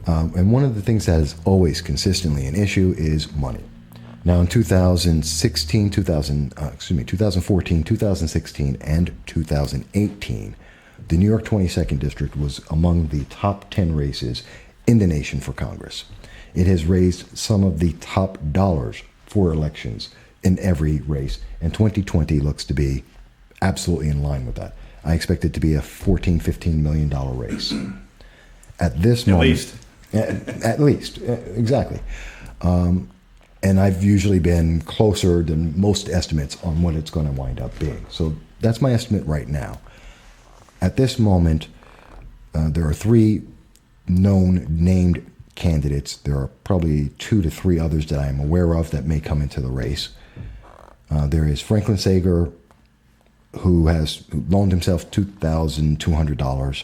And one of the things that is always consistently an issue is money. Now in 2014, 2016, and 2018, the New York 22nd District was among the top 10 races in the nation for Congress. It has raised some of the top dollars for elections in every race, and 2020 looks to be absolutely in line with that. I expect it to be a $14-15 million race. At this moment, at least, exactly. And I've usually been closer than most estimates on what it's going to wind up being. So that's my estimate right now. At this moment, there are 3 known named candidates. There are probably 2 to 3 others that I am aware of that may come into the race. There is Franklin Sager, who loaned himself $2,200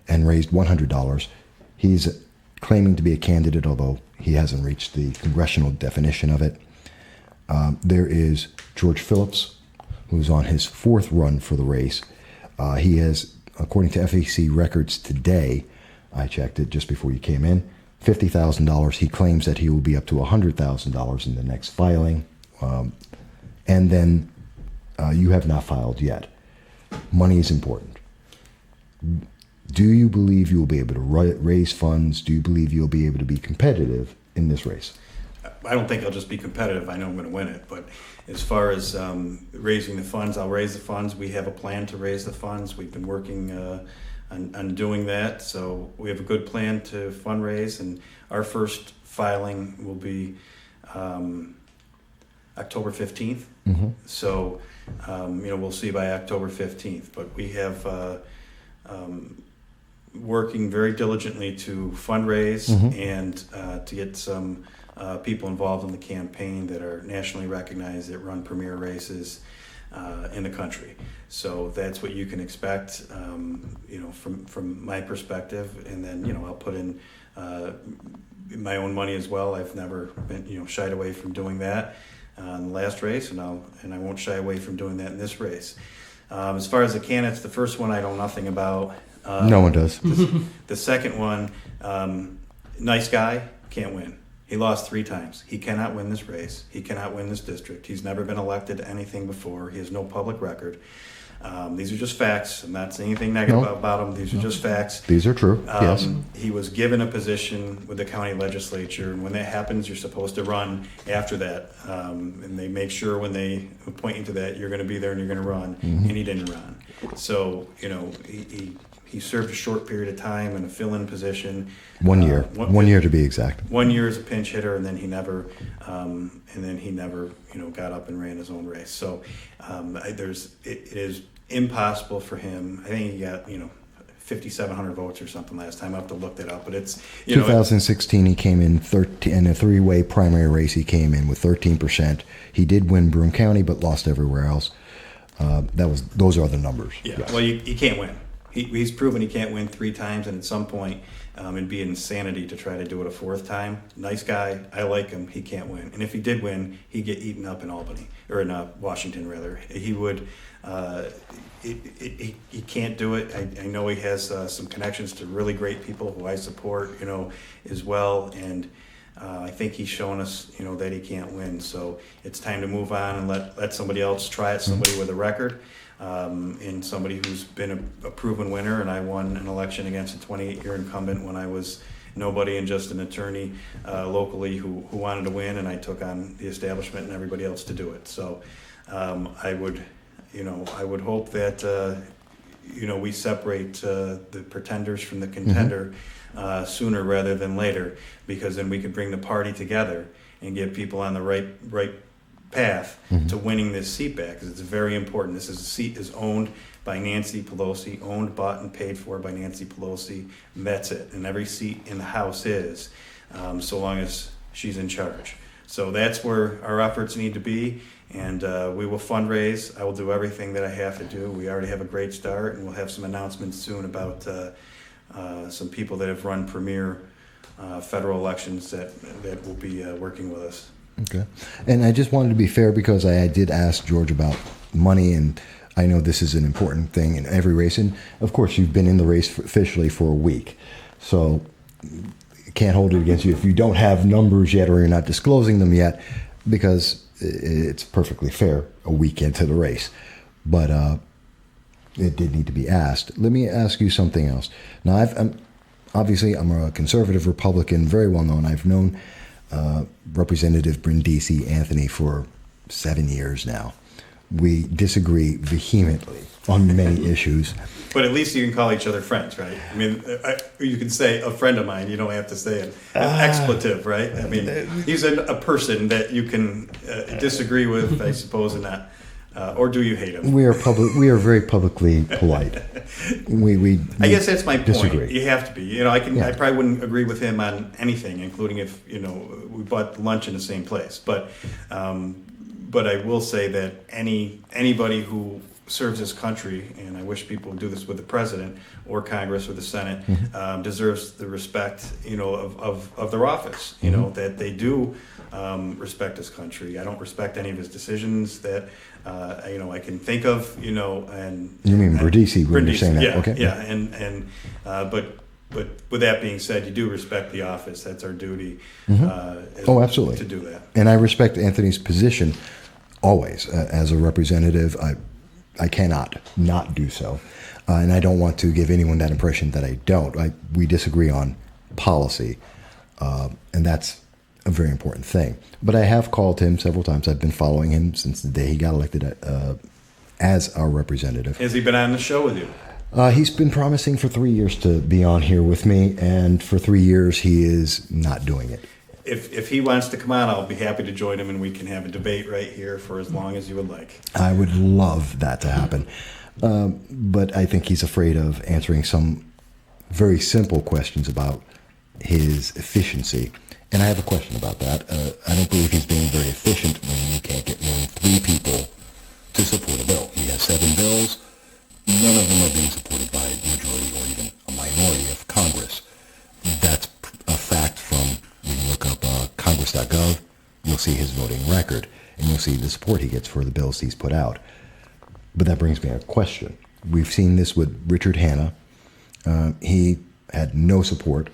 and raised $100. He's claiming to be a candidate, although he hasn't reached the congressional definition of it. There is George Phillips, who's on his 4th run for the race. He has according to FEC records today, I checked it just before you came in, $50,000. He claims that he will be up to $100,000 in the next filing. And then you have not filed yet. Money is important. Do you believe you will be able to raise funds? Do you believe you'll be able to be competitive in this race? I don't think I'll just be competitive. I know I'm going to win it. But as far as raising the funds, I'll raise the funds. We have a plan to raise the funds. We've been working on doing that. So we have a good plan to fundraise. And our first filing will be October 15th. Mm-hmm. So, we'll see by October 15th. But we have working very diligently to fundraise and to get some people involved in the campaign that are nationally recognized, that run premier races in the country. So that's what you can expect, from my perspective. And then, I'll put in my own money as well. I've never been, shied away from doing that in the last race, and I won't shy away from doing that in this race. As far as the candidates, the first one I know nothing about. No one does. The second one, nice guy, can't win. He lost 3 times. He cannot win this race. He cannot win this district. He's never been elected to anything before. He has no public record. These are just facts. I'm not saying anything negative about him. These are just facts. These are true, yes. He was given a position with the county legislature, and when that happens, you're supposed to run after that. And they make sure when they appoint you to that, you're going to be there and you're going to run. And he didn't run. So, he served a short period of time in a fill-in position. 1 year. 1 year to be exact. 1 year as a pinch hitter, and then he never, got up and ran his own race. So, it is impossible for him. I think he got 5,700 votes or something last time. I have to look that up, but it's 2016. He came in 13 in a 3-way primary race. He came in with 13%. He did win Broome County, but lost everywhere else. Those are the numbers. Yeah. Yes. Well, you can't win. He's proven he can't win 3 times, and at some point, it'd be insanity to try to do it a 4th time. Nice guy, I like him. He can't win, and if he did win, he'd get eaten up in Albany or in Washington rather. He would. He can't do it. I know he has some connections to really great people who I support, as well, and I think he's shown us, that he can't win. So it's time to move on and let somebody else try it. Somebody with a record. And somebody who's been a proven winner, and I won an election against a 28-year incumbent when I was nobody and just an attorney locally who wanted to win, and I took on the establishment and everybody else to do it. So I would hope that we separate the pretenders from the contender sooner rather than later, because then we could bring the party together and get people on the right path to winning this seat back, because it's very important. This seat is owned by Nancy Pelosi, owned, bought, and paid for by Nancy Pelosi, and that's it. And every seat in the House is, so long as she's in charge. So that's where our efforts need to be, and we will fundraise. I will do everything that I have to do. We already have a great start, and we'll have some announcements soon about some people that have run premier federal elections that will be working with us. Okay. And I just wanted to be fair, because I did ask George about money, and I know this is an important thing in every race. And of course, you've been in the race officially for a week, so can't hold it against you if you don't have numbers yet or you're not disclosing them yet, because it's perfectly fair a week into the race. But it did need to be asked. Let me ask you something else. Now, I'm a conservative Republican, very well known. I've known Representative Brindisi Anthony for 7 years now. We disagree vehemently on many issues. But at least you can call each other friends, right? I mean, you can say a friend of mine. You don't have to say an expletive, right? I mean, he's a person that you can disagree with, I suppose, and not. Or do you hate him? We are very publicly polite. We I guess that's my disagree. point. You have to be. I probably wouldn't agree with him on anything, including if we bought lunch in the same place. But I will say that anybody who serves his country, and I wish people would do this with the president or Congress or the Senate, deserves the respect, of their office. That they do respect his country. I don't respect any of his decisions that I can think of. And you mean Brindisi when you're saying that? Yeah, okay. Yeah, but with that being said, you do respect the office. That's our duty. Absolutely. To do that. And I respect Anthony's position always as a representative. I cannot not do so. And I don't want to give anyone that impression that I don't. We disagree on policy, and that's a very important thing. But I have called him several times. I've been following him since the day he got elected as our representative. Has he been on the show with you? He's been promising for 3 years to be on here with me, and for 3 years he is not doing it. If he wants to come on, I'll be happy to join him, and we can have a debate right here for as long as you would like. I would love that to happen. But I think he's afraid of answering some very simple questions about his efficiency. And I have a question about that. I don't believe he's being very efficient when you can't get more than 3 people to support a bill. He has 7 bills. None of them are being supported by a majority or even a minority of Congress. That's a fact from, when you look up congress.gov, you'll see his voting record, and you'll see the support he gets for the bills he's put out. But that brings me a question. We've seen this with Richard Hanna. He had no support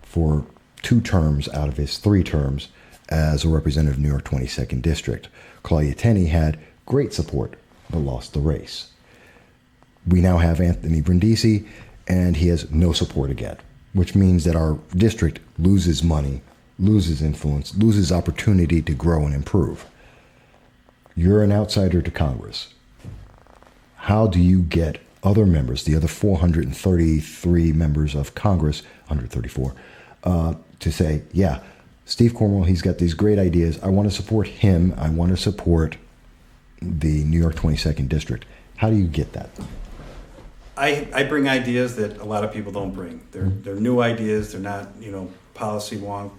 for 2 terms out of his 3 terms as a representative of New York 22nd District. Claudia Tenney had great support, but lost the race. We now have Anthony Brindisi, and he has no support again, which means that our district loses money, loses influence, loses opportunity to grow and improve. You're an outsider to Congress. How do you get other members, the other 433 members of Congress, 134, to say, yeah, Steve Cornwell, he's got these great ideas. I want to support him. I want to support the New York 22nd District. How do you get that? I bring ideas that a lot of people don't bring. They're new ideas. They're not, policy wonk,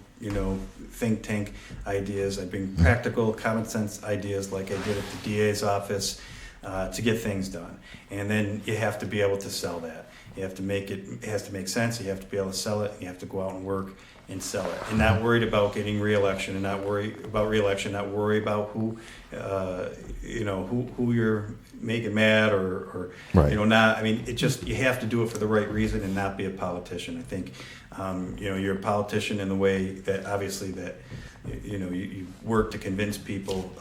think tank ideas. I bring practical, common sense ideas like I did at the DA's office to get things done. And then you have to be able to sell that. You have to it has to make sense. You have to be able to sell it. You have to go out and work and sell it. And not worried about getting reelection, and not worry about reelection, not worry about who you're making mad or right. Not. I mean, you have to do it for the right reason and not be a politician. I think, you're a politician in the way that obviously that, you work to convince people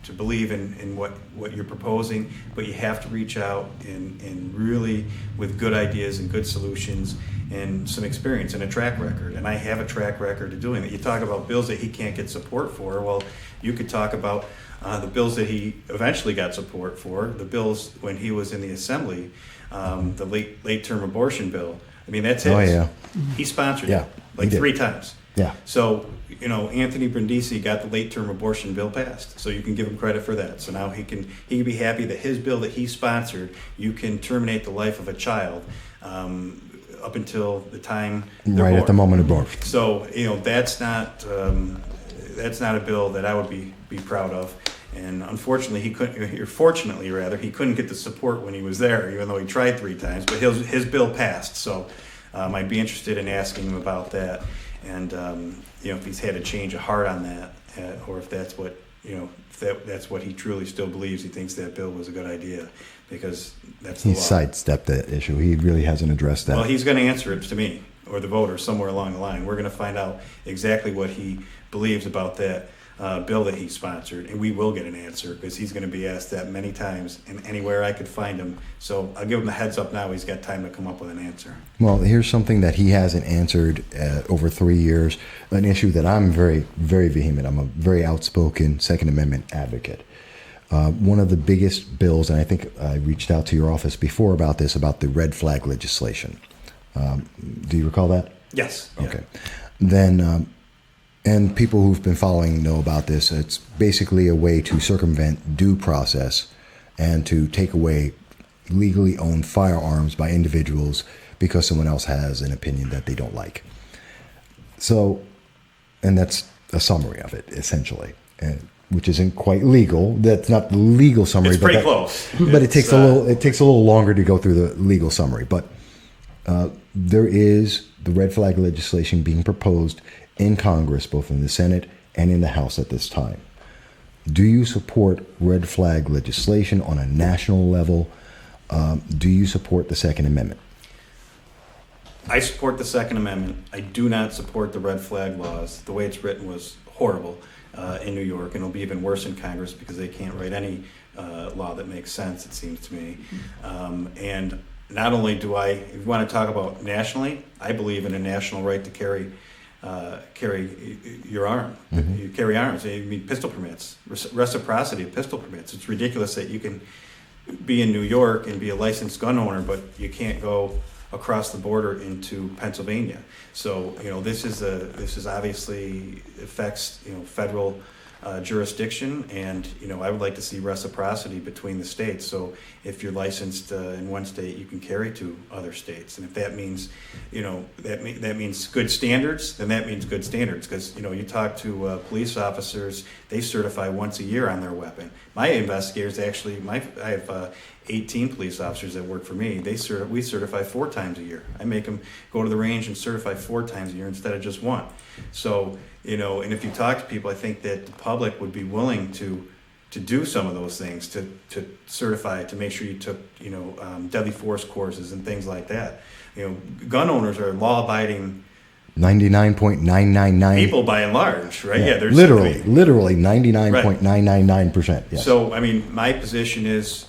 to believe in what you're proposing, but you have to reach out and really with good ideas and good solutions and some experience and a track record. And I have a track record of doing it. You talk about bills that he can't get support for. Well, you could talk about the bills that he eventually got support for, the bills when he was in the Assembly, the late term abortion bill. I mean, that's his. Oh, yeah. He sponsored Yeah, it, 3 times. Yeah. So, Anthony Brindisi got the late term abortion bill passed. So you can give him credit for that. So now he can be happy that his bill that he sponsored, you can terminate the life of a child up until the time they're right born. at the moment of birth. So, that's not a bill that I would be proud of. And unfortunately, he couldn't get the support when he was there, even though he tried 3 times. But his bill passed. So I'd be interested in asking him about that. And if he's had a change of heart on that, or if that's what that's what he truly still believes, he thinks that bill was a good idea, because that's the He law. sidestepped that issue. He really hasn't addressed that. Well, he's going to answer it to me or the voters somewhere along the line. We're going to find out exactly what he believes about that bill that he sponsored, and we will get an answer, because he's going to be asked that many times and anywhere I could find him. So I'll give him a heads up now. He's got time to come up with an answer. Well, here's something that he hasn't answered over 3 years, an issue that I'm very, very vehement. I'm a very outspoken Second Amendment advocate. One of the biggest bills, and I think I reached out to your office before about this, about the red flag legislation. Do you recall that? Yes. Yeah. Okay. Then, and people who've been following know about this. It's basically a way to circumvent due process and to take away legally owned firearms by individuals because someone else has an opinion that they don't like. So, and that's a summary of it, essentially. And which isn't quite legal. That's not the legal summary. It's pretty close. But it takes a little longer to go through the legal summary. But there is the red flag legislation being proposed in Congress, both in the Senate and in the House at this time. Do you support red flag legislation on a national level? Do you support the Second Amendment? I support the Second Amendment. I do not support the red flag laws. The way it's written was horrible in New York, and it'll be even worse in Congress because they can't write any law that makes sense, it seems to me. And not only do if you want to talk about nationally, I believe in a national right to carry your arm. You carry arms. I mean, pistol permits, reciprocity of pistol permits. It's ridiculous that you can be in New York and be a licensed gun owner, but you can't go across the border into Pennsylvania. So this is obviously affects federal jurisdiction, and I would like to see reciprocity between the states. So if you're licensed in one state, you can carry to other states, and if that means that means good standards, then that means good standards. Because you talk to police officers, they certify once a year on their weapon. My investigators actually, I have 18 police officers that work for me. We certify 4 times a year. I make them go to the range and certify 4 times a year instead of just 1. So and if you talk to people, I think that the public would be willing to do some of those things, to certify, to make sure you took deadly force courses and things like that. Gun owners are law-abiding 99.999 people by and large, right? Yeah, there's literally 99.999%. Yes. So I mean, my position is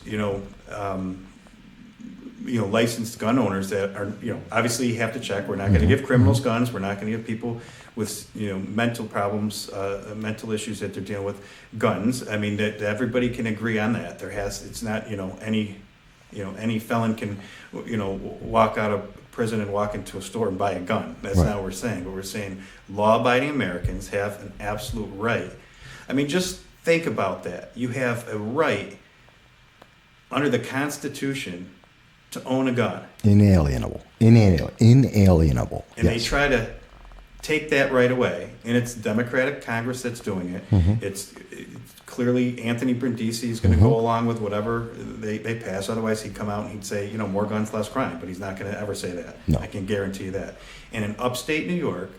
licensed gun owners that are obviously you have to check. We're not going to give criminals guns. We're not going to give people with mental problems, mental issues that they're dealing with guns. I mean that everybody can agree on that. It's not any felon can walk out of prison and walk into a store and buy a gun. That's not what we're saying. But we're saying law-abiding Americans have an absolute right. I mean, just think about that. You have a right under the Constitution to own a gun. Inalienable. And yes. They try to take that right away, and it's the Democratic Congress that's doing it. It's clearly Anthony Brindisi is going to go along with whatever they pass. Otherwise, he'd come out and he'd say, more guns, less crime. But he's not going to ever say that. No. I can guarantee you that. And in upstate New York,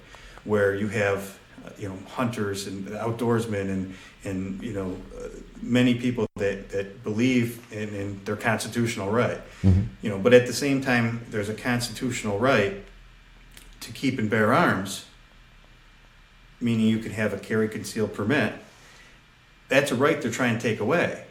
where you have hunters and outdoorsmen and many people that believe in their constitutional right, but at the same time, there's a constitutional right to keep and bear arms, meaning you can have a carry concealed permit. That's a right they're trying to take away.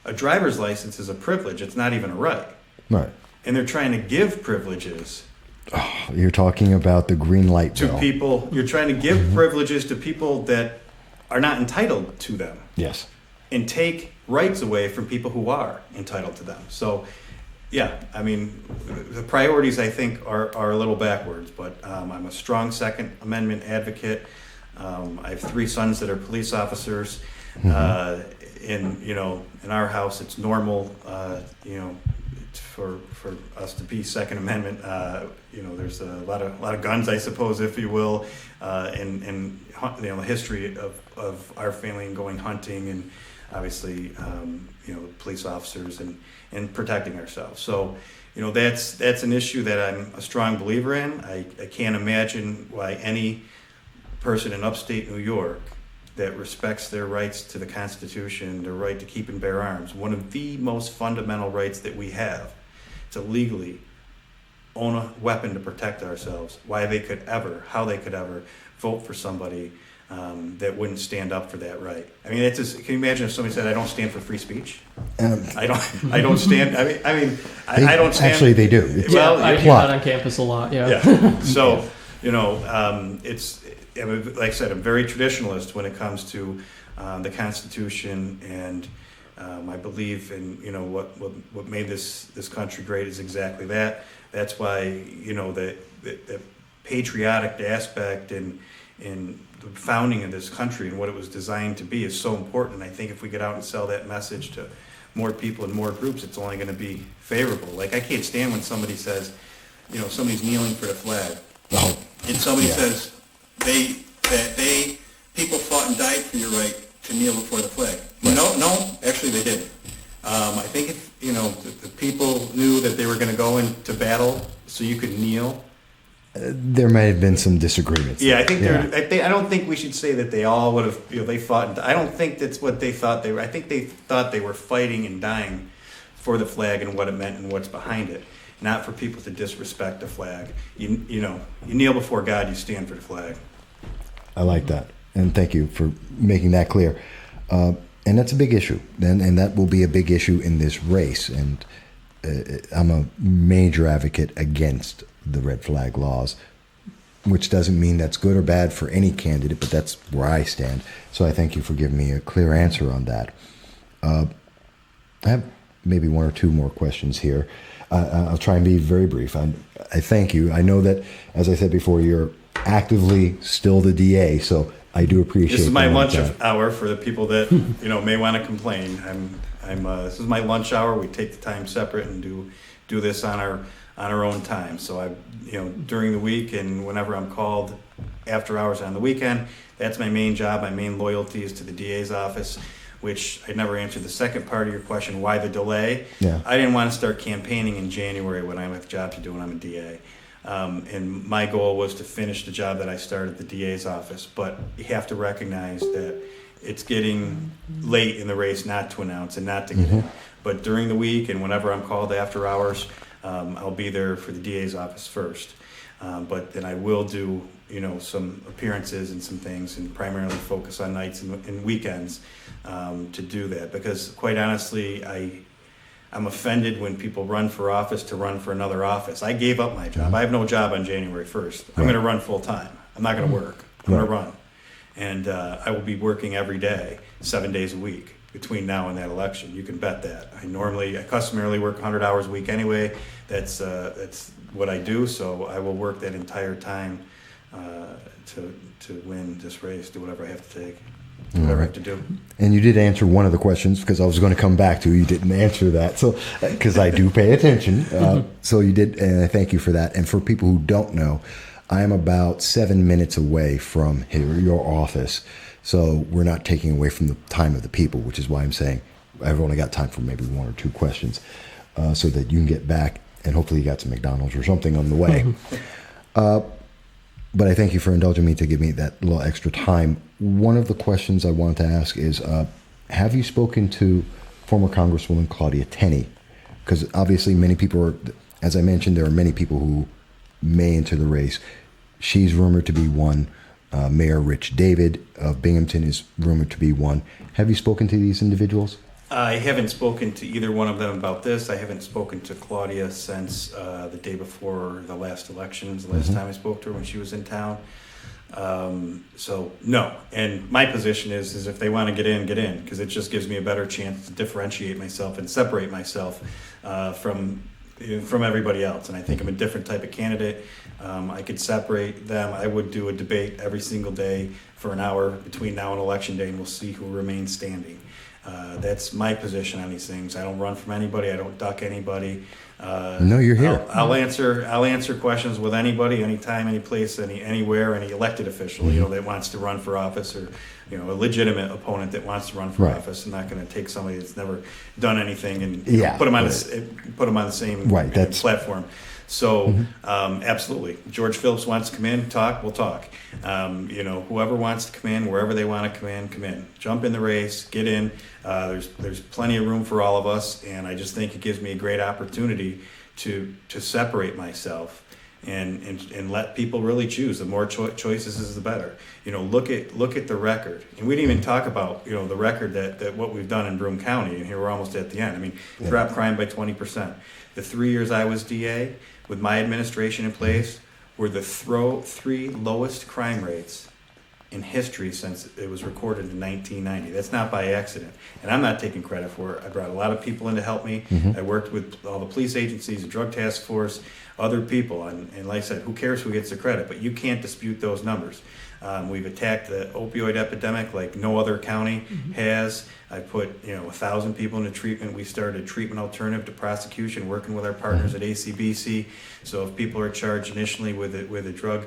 A driver's license is a privilege. It's not even a right. Right. And they're trying to give privileges. Oh, you're talking about the green light to bill. People. You're trying to give privileges to people that are not entitled to them. Yes. And take rights away from people who are entitled to them. So, yeah, I mean, the priorities, I think, are a little backwards, but I'm a strong Second Amendment advocate. I have 3 sons that are police officers. In our house, it's normal, for us to be Second Amendment. There's a lot of guns, I suppose, if you will, and the history of our family and going hunting, and obviously, police officers and protecting ourselves. So, that's an issue that I'm a strong believer in. I can't imagine why any person in upstate New York that respects their rights to the Constitution, their right to keep and bear arms, one of the most fundamental rights that we have, to legally own a weapon to protect ourselves, how they could ever vote for somebody that wouldn't stand up for that right. I mean, can you imagine if somebody said, "I don't stand for free speech"? I don't stand. I don't stand. Actually, they do. Well, I hear that on campus a lot. Yeah. So, it's like I said, I'm very traditionalist when it comes to the Constitution, and I believe in what made this country great is exactly that. That's why the patriotic aspect and the founding of this country and what it was designed to be is so important. And I think if we get out and sell that message to more people and more groups, it's only going to be favorable. Like, I can't stand when somebody says, somebody's kneeling for the flag, and somebody says people fought and died for your right to kneel before the flag. No, actually they didn't. I think the people knew that they were going to go into battle, so you could kneel. There may have been some disagreements. Yeah, I think I don't think we should say that they all would have. They fought. I don't think that's what they thought they were. I think they thought they were fighting and dying for the flag and what it meant and what's behind it. Not for people to disrespect the flag. You kneel before God. You stand for the flag. I like that, and thank you for making that clear. And that's a big issue, and that will be a big issue in this race. And I'm a major advocate against the red flag laws, which doesn't mean that's good or bad for any candidate, but that's where I stand. So I thank you for giving me a clear answer on that. I have maybe one or two more questions here. I'll try and be very brief. I thank you. I know that, as I said before, you're actively still the DA, so I do appreciate. This is my lunch hour for the people that may want to complain. This is my lunch hour. We take the time separate and do this on our own time. So during the week and whenever I'm called after hours on the weekend, that's my main job. My main loyalty is to the DA's office, which I never answered the second part of your question, why the delay? Yeah. I didn't want to start campaigning in January when I have a job to do when I'm a DA. And my goal was to finish the job that I started at the DA's office. But you have to recognize that it's getting late in the race not to announce and not to get in. But during the week and whenever I'm called after hours, I'll be there for the DA's office first. But then I will do, some appearances and some things and primarily focus on nights and weekends to do that. Because quite honestly, I'm offended when people run for office to run for another office. I gave up my job. I have no job on January 1st. I'm going to run full time. I'm not going to work. I'm going to run. And I will be working every day, 7 days a week between now and that election. You can bet that. I customarily work 100 hours a week anyway. That's what I do. So I will work that entire time to win this race, do whatever I have to take. Whatever I have to do. And you did answer one of the questions because I was going to come back to. You didn't answer that, so because I do pay attention. So you did, and I thank you for that. And for people who don't know, I am about 7 minutes away from your office, so we're not taking away from the time of the people, which is why I'm saying I've only got time for maybe one or two questions, so that you can get back and hopefully you got some McDonald's or something on the way. But I thank you for indulging me to give me that little extra time. One of the questions I want to ask is, have you spoken to former Congresswoman Claudia Tenney? Because obviously many people are, as I mentioned, there are many people who may enter the race. She's rumored to be one. Mayor Rich David of Binghamton is rumored to be one. Have you spoken to these individuals? I haven't spoken to either one of them about this. I haven't spoken to Claudia since the day before the last elections, the last time I spoke to her when she was in town. So, no. And my position is if they want to get in, because it just gives me a better chance to differentiate myself and separate myself from everybody else. And I think I'm a different type of candidate. I could separate them. I would do a debate every single day for an hour between now and election day, and we'll see who remains standing. That's my position on these things. I don't run from anybody. I don't duck anybody. No, you're here. I'll answer questions with anybody, anytime, any place, anywhere, any elected official, that wants to run for office, or a legitimate opponent that wants to run for office. I'm not going to take somebody that's never done anything and put them on the same platform. So absolutely, George Phillips wants to come in, talk. We'll talk. Whoever wants to come in, wherever they want to come in. Jump in the race, get in. There's plenty of room for all of us, and I just think it gives me a great opportunity to separate myself and let people really choose. The more choices is the better. Look at the record, and we didn't even talk about the record that what we've done in Broome County, and here we're almost at the end. Drop crime by 20%. The 3 years I was DA, with my administration in place, were the three lowest crime rates in history since it was recorded in 1990. That's not by accident, and I'm not taking credit for it. I brought a lot of people in to help me. I worked with all the police agencies, the drug task force, other people, and like I said, who cares who gets the credit? But you can't dispute those numbers. We've attacked the opioid epidemic like no other county has. I put 1,000 people into treatment. We started a treatment alternative to prosecution, working with our partners at ACBC. So if people are charged initially with a drug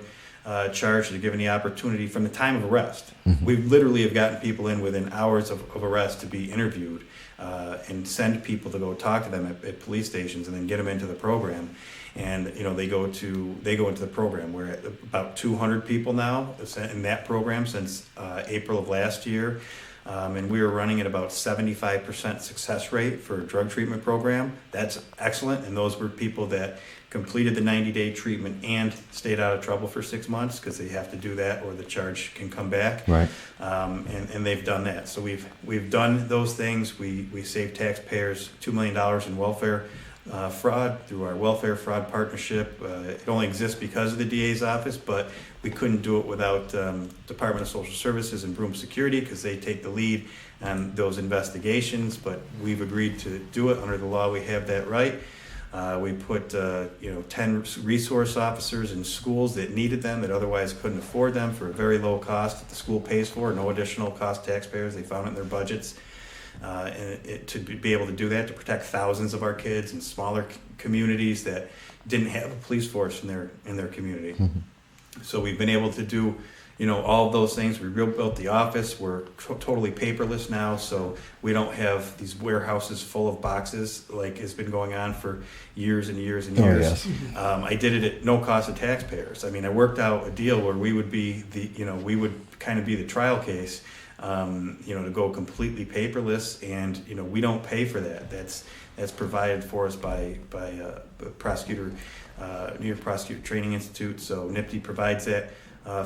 charged or given the opportunity from the time of arrest. We literally have gotten people in within hours of arrest to be interviewed and send people to go talk to them at police stations and then get them into the program. And they go into the program. We're at about 200 people now in that program since April of last year. And we were running at about 75% success rate for a drug treatment program. That's excellent. And those were people that completed the 90-day treatment and stayed out of trouble for 6 months, because they have to do that or the charge can come back. Right. And they've done that. So we've done those things. We saved taxpayers $2 million in welfare fraud through our welfare fraud partnership. It only exists because of the DA's office, but we couldn't do it without Department of Social Services and Broome Security, because they take the lead on those investigations. But we've agreed to do it under the law. We have that right. We put 10 resource officers in schools that needed them, that otherwise couldn't afford them, for a very low cost that the school pays for, no additional cost to taxpayers. They found it in their budgets. To be able to do that, to protect thousands of our kids in smaller communities that didn't have a police force in their community. So we've been able to do all of those things. We rebuilt the office. We're totally paperless now, so we don't have these warehouses full of boxes like has been going on for years and years and years. Yes. I did it at no cost to taxpayers. I mean, I worked out a deal where we would be we would kind of be the trial case, to go completely paperless, and we don't pay for that. That's provided for us by prosecutor, New York Prosecutor Training Institute. So NIPT provides that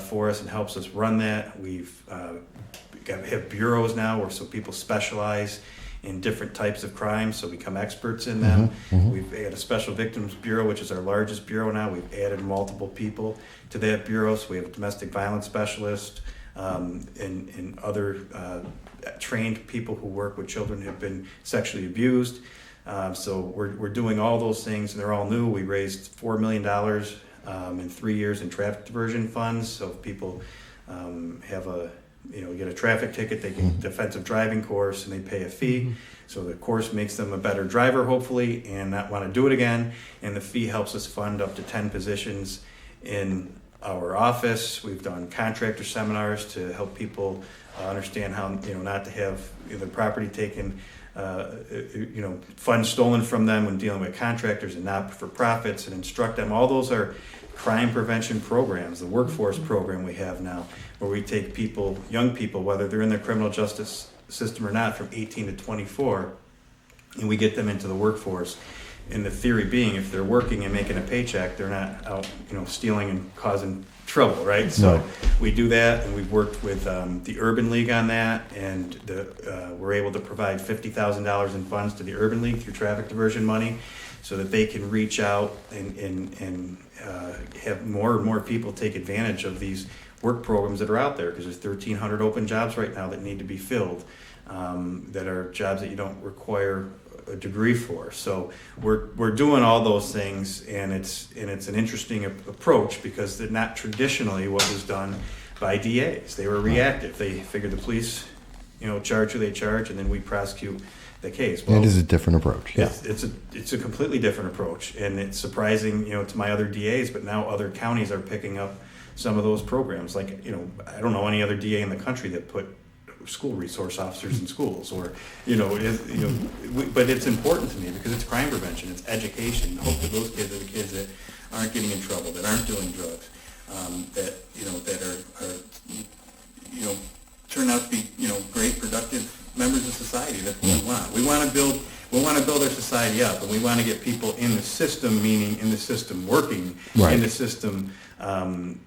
for us and helps us run that. We've have bureaus now so people specialize in different types of crimes, so become experts in them. We've had a Special Victims Bureau, which is our largest bureau now. We've added multiple people to that bureau, so we have a domestic violence specialist, and other trained people who work with children who have been sexually abused. So we're doing all those things, and they're all new. We raised $4 million in 3 years in traffic diversion funds. So if people get a traffic ticket, they get a defensive driving course, and they pay a fee. So the course makes them a better driver, hopefully, and not want to do it again. And the fee helps us fund up to 10 positions in our office. We've done contractor seminars to help people understand how not to have their property taken, funds stolen from them when dealing with contractors and not for profits, and instruct them. All those are crime prevention programs. The workforce program we have now, where we take people, young people, whether they're in the criminal justice system or not, from 18 to 24, and we get them into the workforce. And the theory being, if they're working and making a paycheck, they're not out, stealing and causing trouble, right? So we do that, and we've worked with the Urban League on that, and we're able to provide $50,000 in funds to the Urban League through traffic diversion money, so that they can reach out and have more and more people take advantage of these work programs that are out there, because there's 1,300 open jobs right now that need to be filled, that are jobs that you don't require a degree for. So we're doing all those things, and it's an interesting approach, because they're not traditionally what was done by DAs. They were reactive. They figured the police, charge who they charge, and then we prosecute the case. Well, it is a different approach. Yeah. It's a completely different approach, and it's surprising, to my other DAs, but now other counties are picking up some of those programs. Like, I don't know any other DA in the country that put school resource officers in schools, or but it's important to me, because it's crime prevention, it's education. Hopefully those kids are the kids that aren't getting in trouble, that aren't doing drugs, that are turn out to be great, productive members of society. That's what we want. We want to build our society up, and we want to get people in the system, meaning in the system working, in the system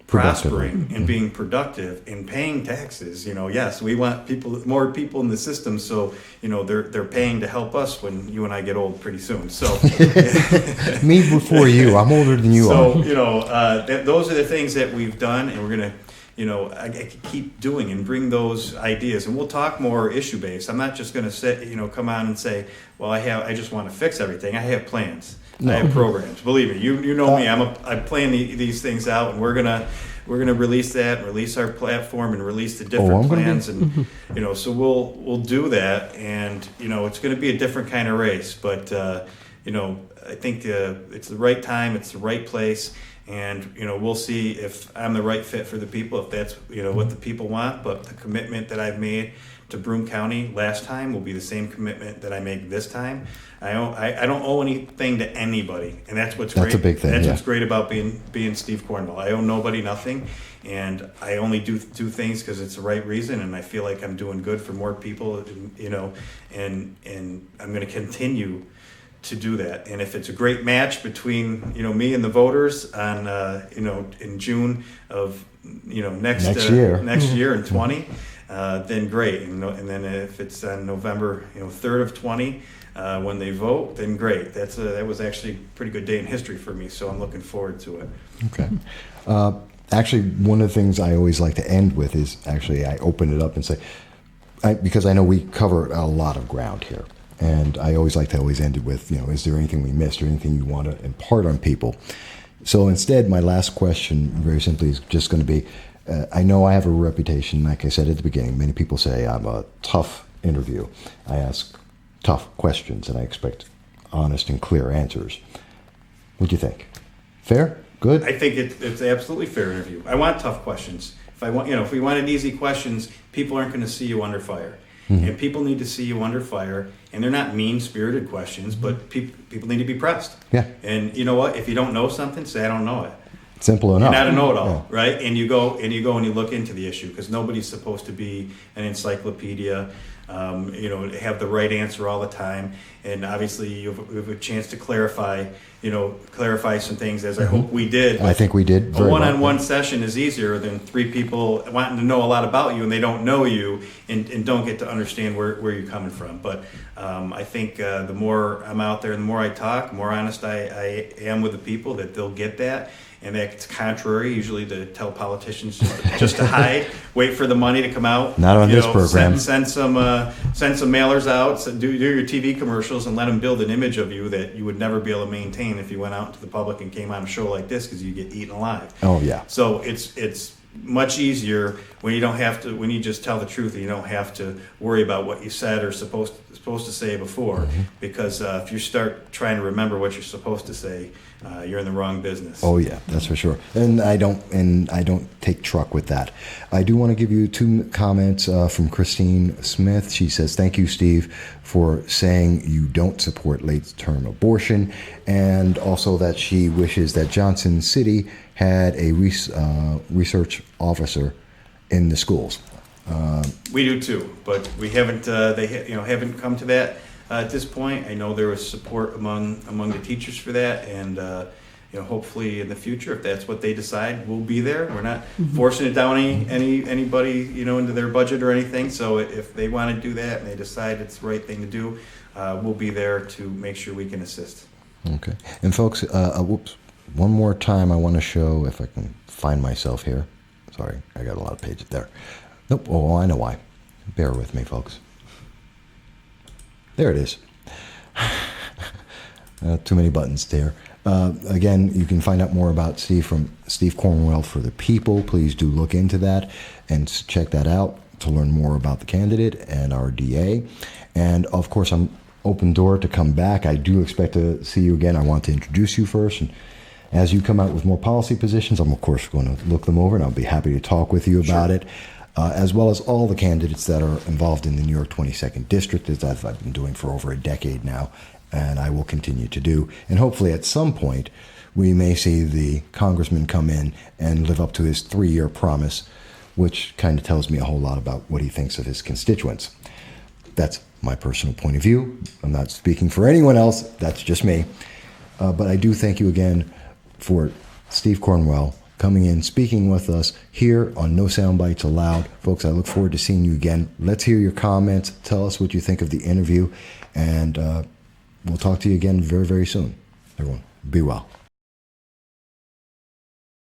prospering and being productive and paying taxes. Yes, we want more people in the system, so they're paying to help us when you and I get old pretty soon. So me before you, I'm older than you are. So those are the things that we've done, and we're gonna. I can keep doing and bring those ideas, and we'll talk more issue based. I'm not just going to say, come on and say, well, I just want to fix everything. I have plans. No. I have programs. Believe me, you know me. I plan these things out, and we're gonna release that, and release our platform, and release the different plans, and so we'll do that, and it's going to be a different kind of race, but I think it's the right time, it's the right place, and we'll see if I'm the right fit for the people, if that's what the people want. But the commitment that I've made to Broome County last time will be the same commitment that I make this time. I don't owe anything to anybody, and that's what's great. That's a big thing. That's yeah. what's great about being Steve Cornwell. I owe nobody nothing, and I only do things because it's the right reason, and I feel like I'm doing good for more people, and I'm going to continue to do that. And if it's a great match between me and the voters on in June of next year in 20, then great. And then if it's on November 3rd of 20 when they vote, then great. That was actually a pretty good day in history for me, so I'm looking forward to it. Okay. Actually, one of the things I always like to end with is I open it up and say, because I know we cover a lot of ground here. And I always like to end it with, is there anything we missed or anything you want to impart on people? So instead, my last question, very simply, is just going to be, I know I have a reputation, like I said at the beginning, many people say I'm a tough interview. I ask tough questions and I expect honest and clear answers. What do you think? Fair? Good? I think it's absolutely fair interview. I want tough questions. If we wanted easy questions, people aren't going to see you under fire. Mm-hmm. And people need to see you under fire, and they're not mean-spirited questions, but people need to be pressed. Yeah. And you know what? If you don't know something, say I don't know it. Simple enough. You're not a know-it-all, right? And you go and you look into the issue, because nobody's supposed to be an encyclopedia. Have the right answer all the time. And obviously, you have a chance to clarify some things, as I hope we did. I think we did. A one-on-one session is easier than three people wanting to know a lot about you and they don't know you and don't get to understand where you're coming from. But I think the more I'm out there and the more I talk, the more honest I am with the people, that they'll get that. And that's contrary usually to tell politicians just to hide, wait for the money to come out. Not on this program. Send some mailers out, do your TV commercials, and let them build an image of you that you would never be able to maintain if you went out into the public and came on a show like this, because you get eaten alive. Oh yeah. So it's much easier when you just tell the truth and you don't have to worry about what you said or supposed to say before. Mm-hmm. Because if you start trying to remember what you're supposed to say, you're in the wrong business. Oh yeah, that's for sure. And I don't take truck with that. I do want to give you two comments from Christine Smith. She says, "Thank you, Steve, for saying you don't support late-term abortion," and also that she wishes that Johnson City had a research officer in the schools. We do too, but we haven't. They haven't come to that at this point. I know there was support among the teachers for that, and hopefully in the future, if that's what they decide, we'll be there. We're not forcing it down anybody into their budget or anything. So if they want to do that and they decide it's the right thing to do, we'll be there to make sure we can assist. Okay, and folks, one more time, I want to show, if I can find myself here. Sorry, I got a lot of pages there. Nope. Oh, I know why. Bear with me, folks. There it is. Too many buttons there. Again, you can find out more about Steve from Steve Cornwell for the People. Please do look into that and check that out to learn more about the candidate and our DA. And of course, I'm open door to come back. I do expect to see you again. I want to introduce you first. And as you come out with more policy positions, I'm of course going to look them over, and I'll be happy to talk with you about it. As well as all the candidates that are involved in the New York 22nd District, as I've been doing for over a decade now, and I will continue to do. And hopefully at some point, we may see the congressman come in and live up to his 3-year promise, which kind of tells me a whole lot about what he thinks of his constituents. That's my personal point of view. I'm not speaking for anyone else. That's just me. But I do thank you again for Steve Cornwell coming in, speaking with us here on No Soundbites Allowed. Folks, I look forward to seeing you again. Let's hear your comments. Tell us what you think of the interview, and we'll talk to you again very, very soon. Everyone, be well.